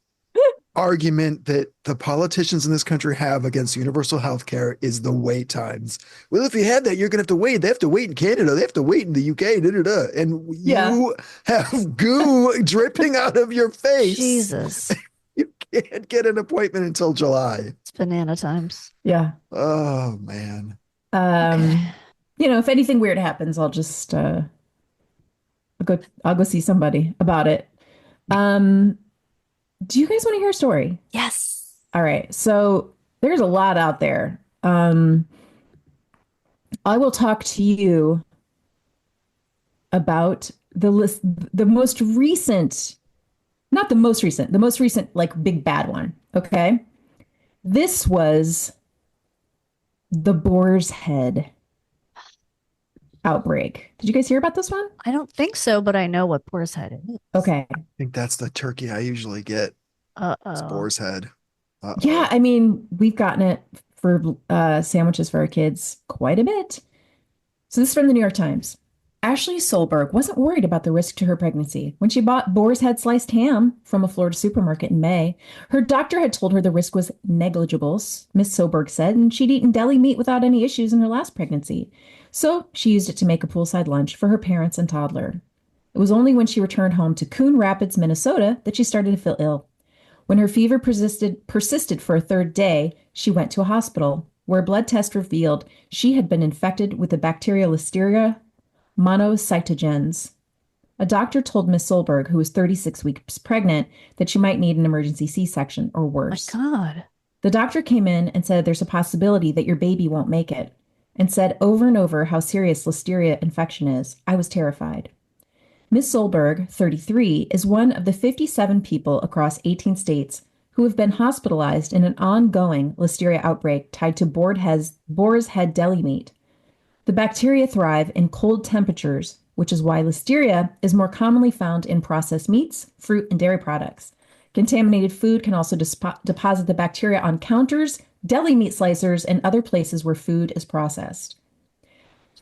argument that the politicians in this country have against universal health care is the wait times. Well, if you had that, you're going to have to wait. They have to wait in Canada. They have to wait in the UK. Da, da, da. And Yeah. you have goo dripping out of your face. Jesus. You can't get an appointment until July. It's banana times. Yeah. Oh, man. Okay. If anything weird happens, I'll just I'll go see somebody about it. Do you guys want to hear a story? Yes. All right. So there's a lot out there. I will talk to you about the most recent, not the most recent, the most recent, like big bad one. Okay. This was the Boar's Head outbreak. Did you guys hear about this one? I don't think so, but I know what boar's head is. Okay. I think that's the turkey I usually get. It's Uh-oh. boar's head. Uh-oh. Yeah, I mean, we've gotten it for sandwiches for our kids quite a bit. So this is from the New York Times. Ashley Solberg wasn't worried about the risk to her pregnancy. When she bought boar's head sliced ham from a Florida supermarket in May, her doctor had told her the risk was negligible, Miss Solberg said, and she'd eaten deli meat without any issues in her last pregnancy. So she used it to make a poolside lunch for her parents and toddler. It was only when she returned home to Coon Rapids, Minnesota, that she started to feel ill. When her fever persisted for a third day, she went to a hospital, where a blood test revealed she had been infected with the bacteria Listeria monocytogenes. A doctor told Miss Solberg, who was 36 weeks pregnant, that she might need an emergency C-section or worse. My God. The doctor came in and said there's a possibility that your baby won't make it, and said over and over how serious Listeria infection is. I was terrified. Miss Solberg, 33, is one of the 57 people across 18 states who have been hospitalized in an ongoing Listeria outbreak tied to boar's head deli meat. The bacteria thrive in cold temperatures, which is why Listeria is more commonly found in processed meats, fruit, and dairy products. Contaminated food can also deposit the bacteria on counters, deli meat slicers, and other places where food is processed.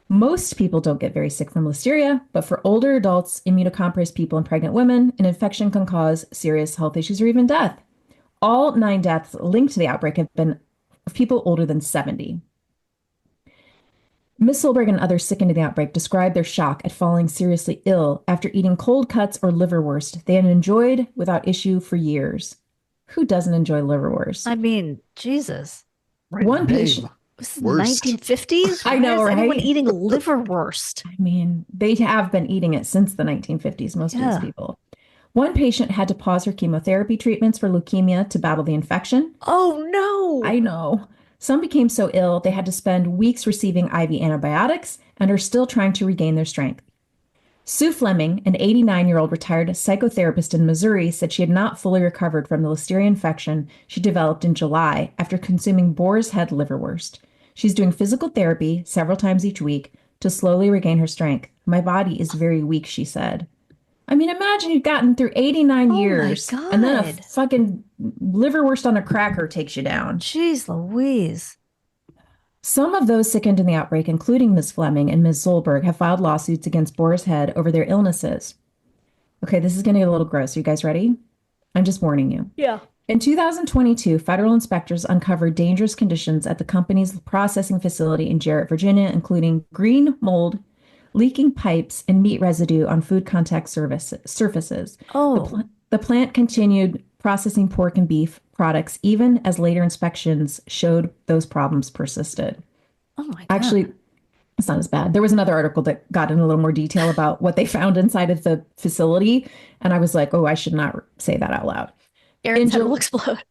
Most people don't get very sick from Listeria, but for older adults, immunocompromised people, and pregnant women, an infection can cause serious health issues or even death. All 9 deaths linked to the outbreak have been of people older than 70. Miss Solberg and others sickened in the outbreak described their shock at falling seriously ill after eating cold cuts or liverwurst they had enjoyed without issue for years. Who doesn't enjoy liverwurst? I mean, Jesus. One patient. This is the 1950s? I know, Why is right? anyone eating liverwurst? I mean, they have been eating it since the 1950s, most of these people. One patient had to pause her chemotherapy treatments for leukemia to battle the infection. Oh, no. I know. Some became so ill they had to spend weeks receiving IV antibiotics and are still trying to regain their strength. Sue Fleming, an 89-year-old retired psychotherapist in Missouri, said she had not fully recovered from the Listeria infection she developed in July after consuming boar's head liverwurst. She's doing physical therapy several times each week to slowly regain her strength. My body is very weak, she said. I mean, imagine you've gotten through 89 years and then a fucking liverwurst on a cracker takes you down. Jeez Louise. Some of those sickened in the outbreak, including Ms. Fleming and Ms. Solberg, have filed lawsuits against Boar's Head over their illnesses. Okay, this is going to get a little gross. Are you guys ready? I'm just warning you. Yeah. In 2022, federal inspectors uncovered dangerous conditions at the company's processing facility in Jarrett, Virginia, including green mold, leaking pipes, and meat residue on food contact surfaces. Oh. The plant continued processing pork and beef products even as later inspections showed those problems persisted. Oh my God. Actually, it's not as bad. There was another article that got in a little more detail about what they found inside of the facility, and I was like, oh, I should not say that out loud. Aaron's head will explode.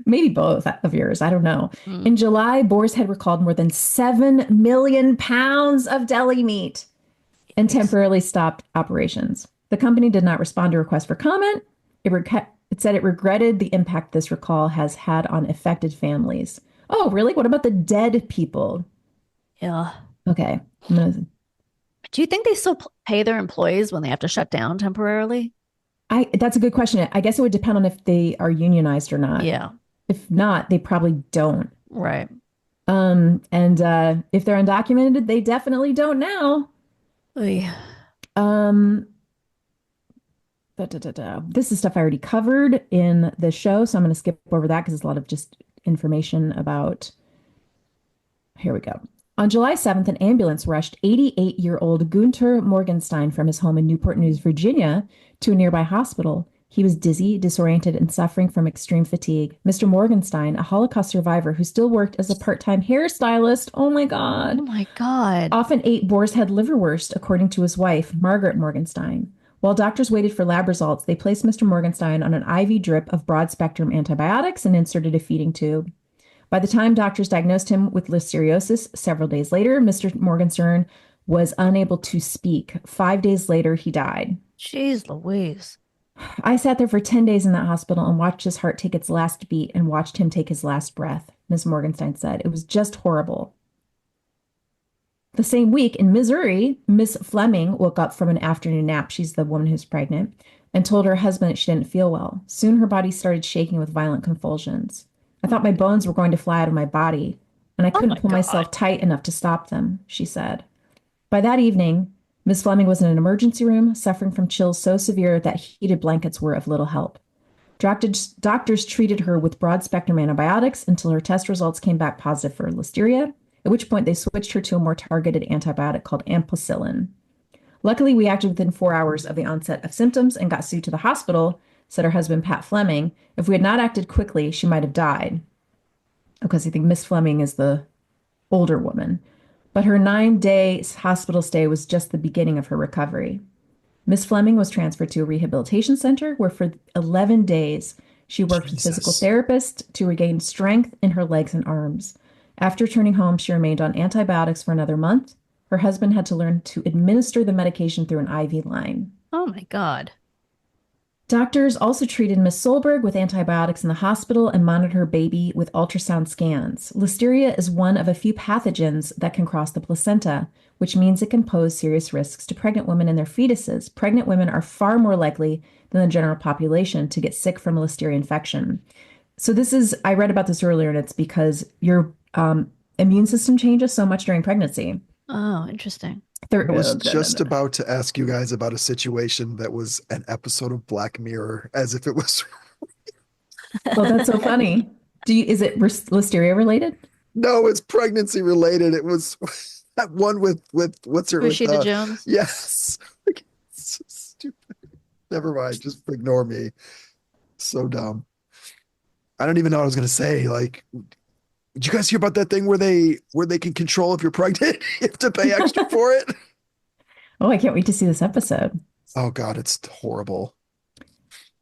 Maybe both of yours. I don't know. In July, Boar's Head recalled more than 7 million pounds of deli meat and temporarily stopped operations. The company did not respond to requests for comment. It said it regretted the impact this recall has had on affected families. Oh, really? What about the dead people? Yeah. Okay. Do you think they still pay their employees when they have to shut down temporarily? That's a good question. I guess it would depend on if they are unionized or not. Yeah. If not, they probably don't. Right. And if they're undocumented, they definitely don't now. Oy. Um, This is stuff I already covered in the show, so I'm going to skip over that because it's a lot of just information about. Here we go. On July 7th, an ambulance rushed 88-year-old Gunter Morgenstein from his home in Newport News, Virginia, to a nearby hospital. He was dizzy, disoriented, and suffering from extreme fatigue. Mr. Morgenstein, a Holocaust survivor who still worked as a part-time hairstylist, oh my God, often ate boar's head liverwurst, according to his wife, Margaret Morgenstein. While doctors waited for lab results, they placed Mr. Morgenstein on an IV drip of broad-spectrum antibiotics and inserted a feeding tube. By the time doctors diagnosed him with listeriosis several days later, Mr. Morgenstern was unable to speak. 5 days later, he died. Jeez Louise. I sat there for 10 days in that hospital and watched his heart take its last beat and watched him take his last breath, Ms. Morgenstein said. It was just horrible. The same week in Missouri, Miss Fleming woke up from an afternoon nap. She's the woman who's pregnant, and told her husband that she didn't feel well. Soon her body started shaking with violent convulsions. I thought my bones were going to fly out of my body, and I couldn't pull myself tight enough to stop them, she said. By that evening, Miss Fleming was in an emergency room, suffering from chills so severe that heated blankets were of little help. Doctors treated her with broad-spectrum antibiotics until her test results came back positive for listeria, at which point they switched her to a more targeted antibiotic called ampicillin. Luckily, we acted within 4 hours of the onset of symptoms and got sued to the hospital, said her husband, Pat Fleming. If we had not acted quickly, she might have died. Because I think Miss Fleming is the older woman. But her 9-day hospital stay was just the beginning of her recovery. Miss Fleming was transferred to a rehabilitation center where for 11 days she worked with physical therapists to regain strength in her legs and arms. After returning home, she remained on antibiotics for another month. Her husband had to learn to administer the medication through an IV line. Oh my God. Doctors also treated Miss Solberg with antibiotics in the hospital and monitored her baby with ultrasound scans. Listeria is one of a few pathogens that can cross the placenta, which means it can pose serious risks to pregnant women and their fetuses. Pregnant women are far more likely than the general population to get sick from a listeria infection. So I read about this earlier, and it's because your immune system changes so much during pregnancy. Oh, interesting. I was just about to ask you guys about a situation that was an episode of Black Mirror, as if it was. Well, that's so funny. Is it listeria related? No, it's pregnancy related. It was that one with what's her Rashida Jones. Yes. It's so stupid. Never mind. Just ignore me. So dumb. I don't even know what I was gonna say. Like, did you guys hear about that thing where they can control if you're pregnant? You have to pay extra for it. Oh, I can't wait to see this episode. Oh God, it's horrible.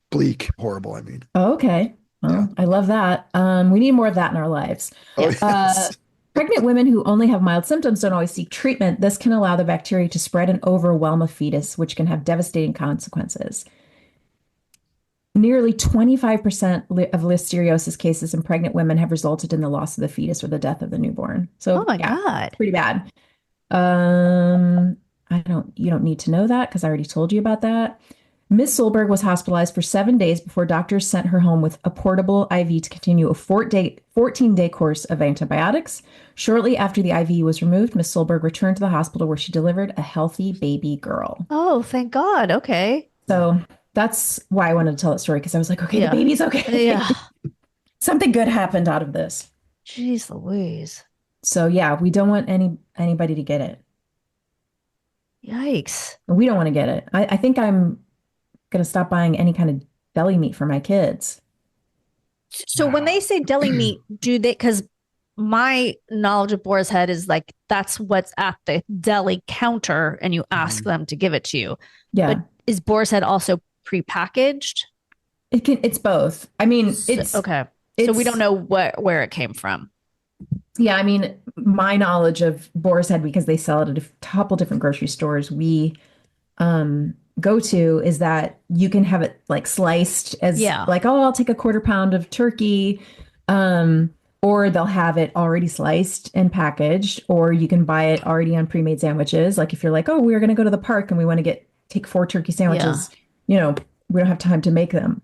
Bleak, horrible, I mean. Oh, okay. Well, yeah. I love that. We need more of that in our lives. Oh, yes. Pregnant women who only have mild symptoms don't always seek treatment. This can allow the bacteria to spread and overwhelm a fetus, which can have devastating consequences. Nearly 25% of listeriosis cases in pregnant women have resulted in the loss of the fetus or the death of the newborn. So, oh my God, pretty bad. You don't need to know that because I already told you about that. Miss Solberg was hospitalized for 7 days before doctors sent her home with a portable IV to continue a 14-day course of antibiotics. Shortly after the IV was removed, Miss Solberg returned to the hospital where she delivered a healthy baby girl. Oh, thank God. Okay. So that's why I wanted to tell that story, because I was like, okay, the baby's okay. Yeah. Something good happened out of this. Jeez Louise. So yeah, we don't want anybody to get it. Yikes. We don't want to get it. I think I'm going to stop buying any kind of deli meat for my kids. So when they say deli meat, because my knowledge of boar's head is like, that's what's at the deli counter and you ask them to give it to you. Yeah. But is boar's head also prepackaged? It's both. I mean, it's okay. So we don't know where it came from. Yeah, I mean, my knowledge of boar's head, because they sell it at a couple different grocery stores we go to, is that you can have it like sliced as like, oh, I'll take a 1/4 pound of turkey, or they'll have it already sliced and packaged, or you can buy it already on pre-made sandwiches. Like if you're like, oh, we're going to go to the park and we want to take 4 turkey sandwiches, we don't have time to make them.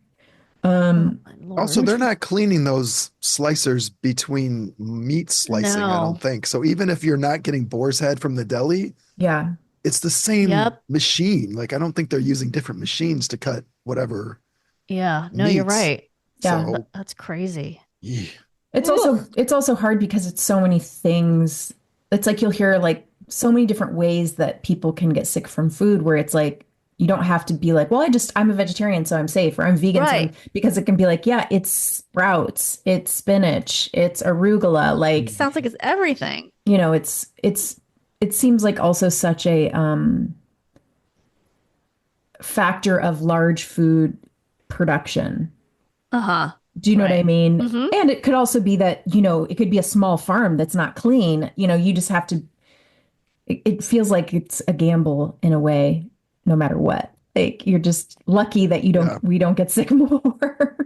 Oh, my Lord. Also, they're not cleaning those slicers between meat slicing, I No. don't think. So even if you're not getting boar's head from the deli, Yeah. it's the same Yep. machine. Like, I don't think they're using different machines to cut whatever. Yeah. No, you're meats. right. Yeah. So, That's crazy. yeah. It's also hard because it's so many things. It's like you'll hear like so many different ways that people can get sick from food where it's like you don't have to be like, well, I'm a vegetarian, so I'm safe, or I'm vegan, Right. because it can be like, yeah, it's sprouts, it's spinach, it's arugula, like, Sounds like it's everything. you know, it seems like also such a factor of large food production. Uh-huh. Do you know what I mean? Mhm. And it could also be that, you know, it could be a small farm that's not clean. You know, you just have to, it feels like it's a gamble in a way, no matter what. Like you're just lucky that we don't get sick more.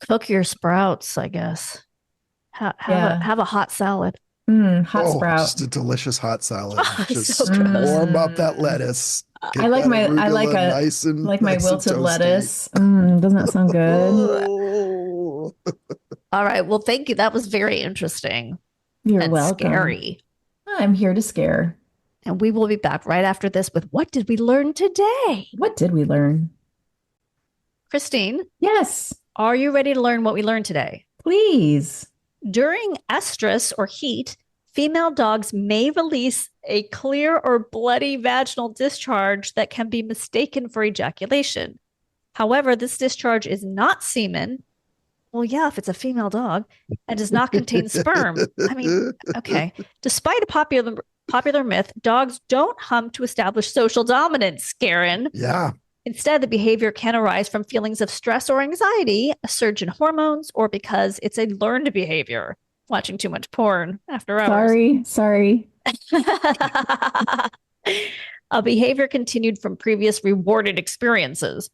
Cook your sprouts, I guess. Have a hot salad. Hot sprout. Just a delicious hot salad. Just So gross. warm up that lettuce. I like my wilted lettuce. Doesn't that sound good? All right. Well, thank you. That was very interesting. You're and welcome. Scary. I'm here to scare. And we will be back right after this with What Did We Learn Today? What did we learn? Kristine, Yes, are you ready to learn what we learned today? please. During estrus or heat, female dogs may release a clear or bloody vaginal discharge that can be mistaken for ejaculation. However, this discharge is not semen. Well, yeah, if it's a female dog, and does not contain sperm. I mean, okay. Despite a popular myth, dogs don't hump to establish social dominance, Garon. Yeah. Instead, the behavior can arise from feelings of stress or anxiety, a surge in hormones, or because it's a learned behavior, watching too much porn after hours. Sorry. A behavior continued from previous rewarded experiences.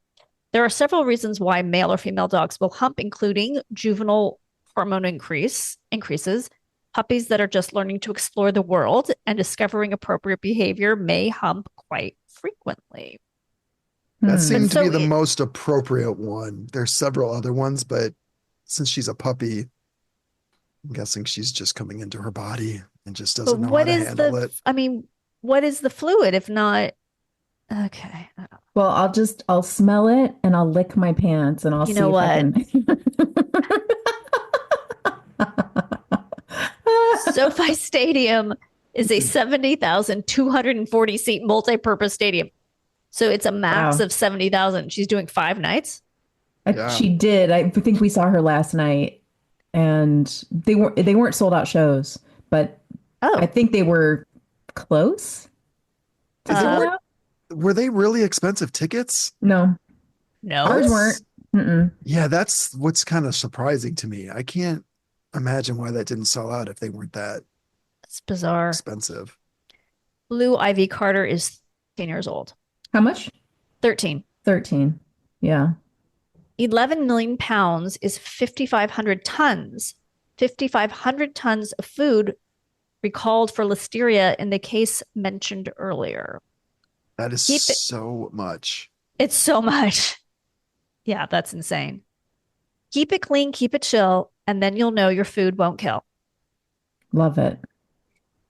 There are several reasons why male or female dogs will hump, including juvenile hormone increases, puppies that are just learning to explore the world, and discovering appropriate behavior may hump quite frequently. That seemed to be So the most appropriate one. There's several other ones, but since she's a puppy, I'm guessing she's just coming into her body and just doesn't know how to handle it. I mean, what is the fluid if not? Okay. Well, I'll smell it and I'll lick my pants and I'll see if I can. SoFi Stadium is a 70,240 seat multi-purpose stadium. So it's a max of 70,000. She's doing 5 nights. She did. I think we saw her last night, and they weren't sold out shows, but I think they were close. Were they really expensive tickets? No, ours weren't. Yeah, that's what's kind of surprising to me. I can't imagine why that didn't sell out if they weren't that It's bizarre. expensive. Blue Ivy Carter is 10 years old. How much? 13. 13. Yeah. 11 million pounds is 5,500 tons. 5,500 tons of food recalled for listeria in the case mentioned earlier. That is so much. It's so much. Yeah, that's insane. Keep it clean, keep it chill, and then you'll know your food won't kill. Love it.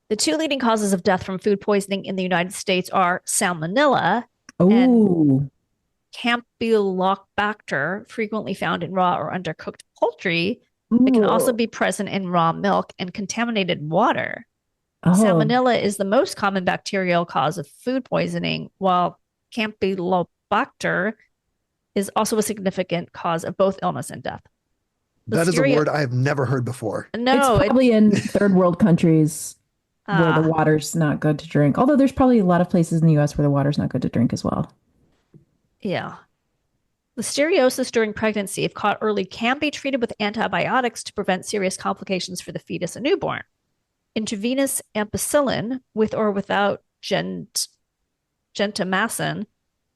The 2 leading causes of death from food poisoning in the United States are salmonella and Campylobacter, frequently found in raw or undercooked poultry. It can also be present in raw milk and contaminated water. Salmonella is the most common bacterial cause of food poisoning, while Campylobacter is also a significant cause of both illness and death. That is a word I have never heard before. No, it's probably in third world countries where the water's not good to drink. Although there's probably a lot of places in the US where the water's not good to drink as well. Yeah. Listeriosis during pregnancy, if caught early, can be treated with antibiotics to prevent serious complications for the fetus and newborn. Intravenous ampicillin, with or without gentamicin,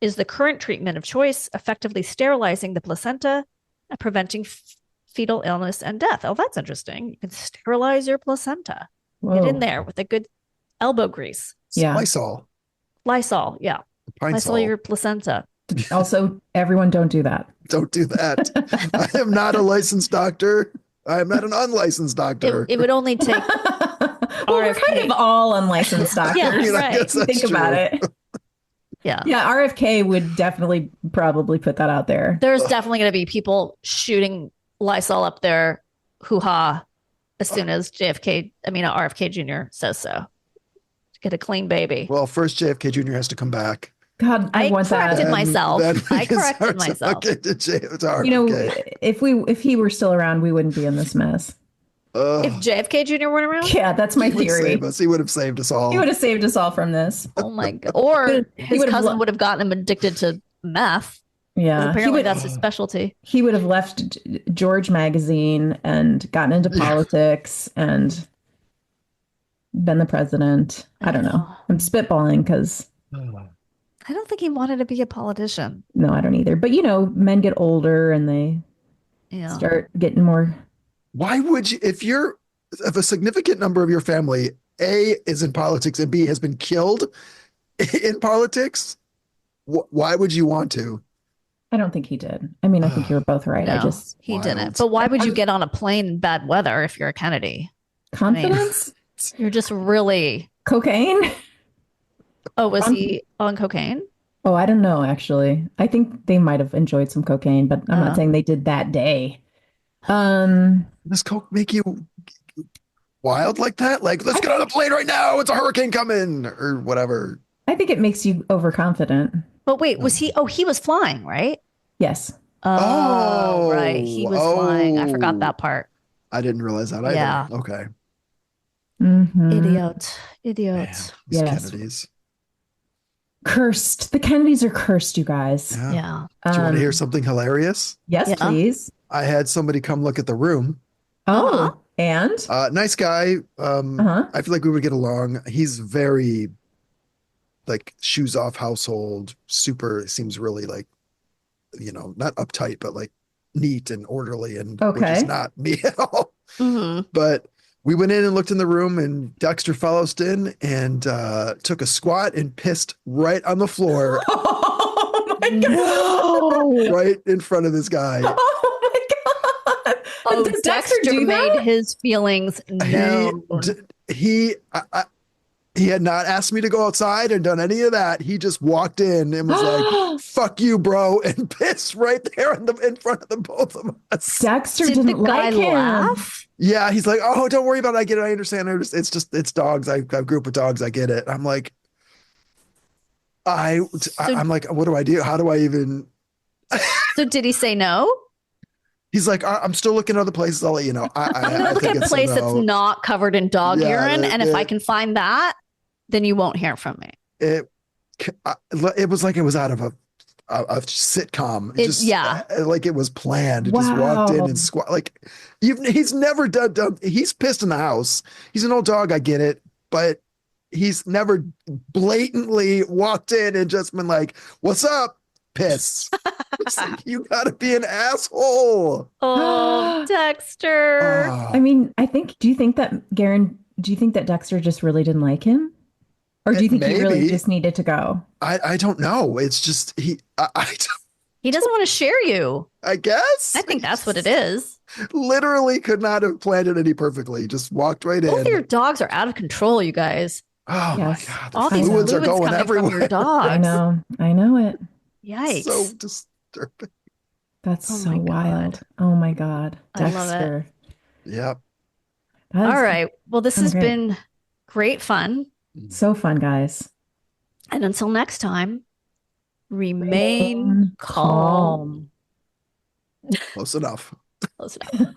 is the current treatment of choice, effectively sterilizing the placenta and preventing fetal illness and death. Oh, that's interesting. You can sterilize your placenta. Whoa. Get in there with a good elbow grease. Yeah. Lysol. Lysol, yeah. Lysol your placenta. Also, everyone don't do that. Don't do that. I am not a licensed doctor. I am not an unlicensed doctor. It would only take Well, we're kind of all unlicensed doctors. Yeah, I mean, I right. guess that's Think about true. it. Yeah. Yeah, RFK would definitely probably put that out there. There's definitely going to be people shooting Lysol up their hoo-ha as soon as RFK Jr. says so. Get a clean baby. Well, first JFK Jr. has to come back. God, I want corrected that. myself. Then we I can corrected start myself. talking to RFK. You know, if he were still around, we wouldn't be in this mess. If JFK Jr. weren't around? Yeah, that's my he would theory. save us. He would have saved us all. He would have saved us all from this. Oh my God. Or his would have cousin would have gotten him addicted to meth. Yeah, Apparently that's his specialty. He would have left George magazine and gotten into politics and been the president. I don't know. I'm spitballing because I don't think he wanted to be a politician. no, I don't either. But you know, men get older and they start getting more. Why would you, if a significant number of your family, A, is in politics and B, has been killed in politics, why would you want to? I don't think he did. I mean, I think you were both right. No, he wild. didn't. But why would you get on a plane in bad weather if you're a Kennedy? Confidence? You're just really Cocaine? Oh, was he on cocaine? Oh, I don't know, actually. I think they might have enjoyed some cocaine, but I'm not saying they did that day. Does coke make you wild like that? Like, let's get on the plane right now. It's a hurricane coming or whatever. I think it makes you overconfident. But wait, was he? Oh, he was flying, right? Yes. Oh, right. He was flying. I forgot that part. I didn't realize that either. Yeah. Okay. Mm-hmm. Idiot. These Yes. Kennedys. Cursed. The Kennedys are cursed, you guys. Yeah. Do you want to hear something hilarious? Yes, please. I had somebody come look at the room. Oh, and? Nice guy. I feel like we would get along. He's very like shoes off household, seems really like, not uptight, but like neat and orderly and which is not me at all. Mm-hmm. But we went in and looked in the room and Dexter followed in and took a squat and pissed right on the floor. Oh my God. Right in front of this guy. Oh my God. Oh, Does Dexter made his feelings known. He had not asked me to go outside and done any of that. He just walked in and was like, "Fuck you, bro," and pissed right there in front of the both of us. Dexter Did didn't the guy like him. laugh? Yeah, he's like, "Oh, don't worry about it. I get it. I understand. It's dogs. I grew up with dogs. I get it." I'm like, I'm like, what do I do? How do I even? So did he say no? He's like, I'm still looking at other places. I'll let you know. I'm gonna look at a place that's not covered in dog urine, and if I can find that, then you won't hear from me. It was like it was out of a sitcom. Like it was planned. It just walked in and squat. Like he's never done. He's pissed in the house. He's an old dog. I get it, but he's never blatantly walked in and just been like, "What's up?" Piss. It's like, you gotta be an asshole. Oh, Dexter. I mean, do you think that Dexter just really didn't like him? Or do you think he really just needed to go? I don't know. It's just He doesn't want to share you. I guess. I think that's what it is. Literally could not have planned it any perfectly. Just walked right Both in. of your dogs are out of control, you guys. Oh Yes. my God. All The these fluids are fluids going coming everywhere. from your dogs. I know it. Yikes. So disturbing. That's Oh so my God. wild. Oh my God. I love it. Dexter. Yep. That is All right. Well, this has great. been great fun. So fun, guys. And until next time, remain calm. Close enough. Close enough.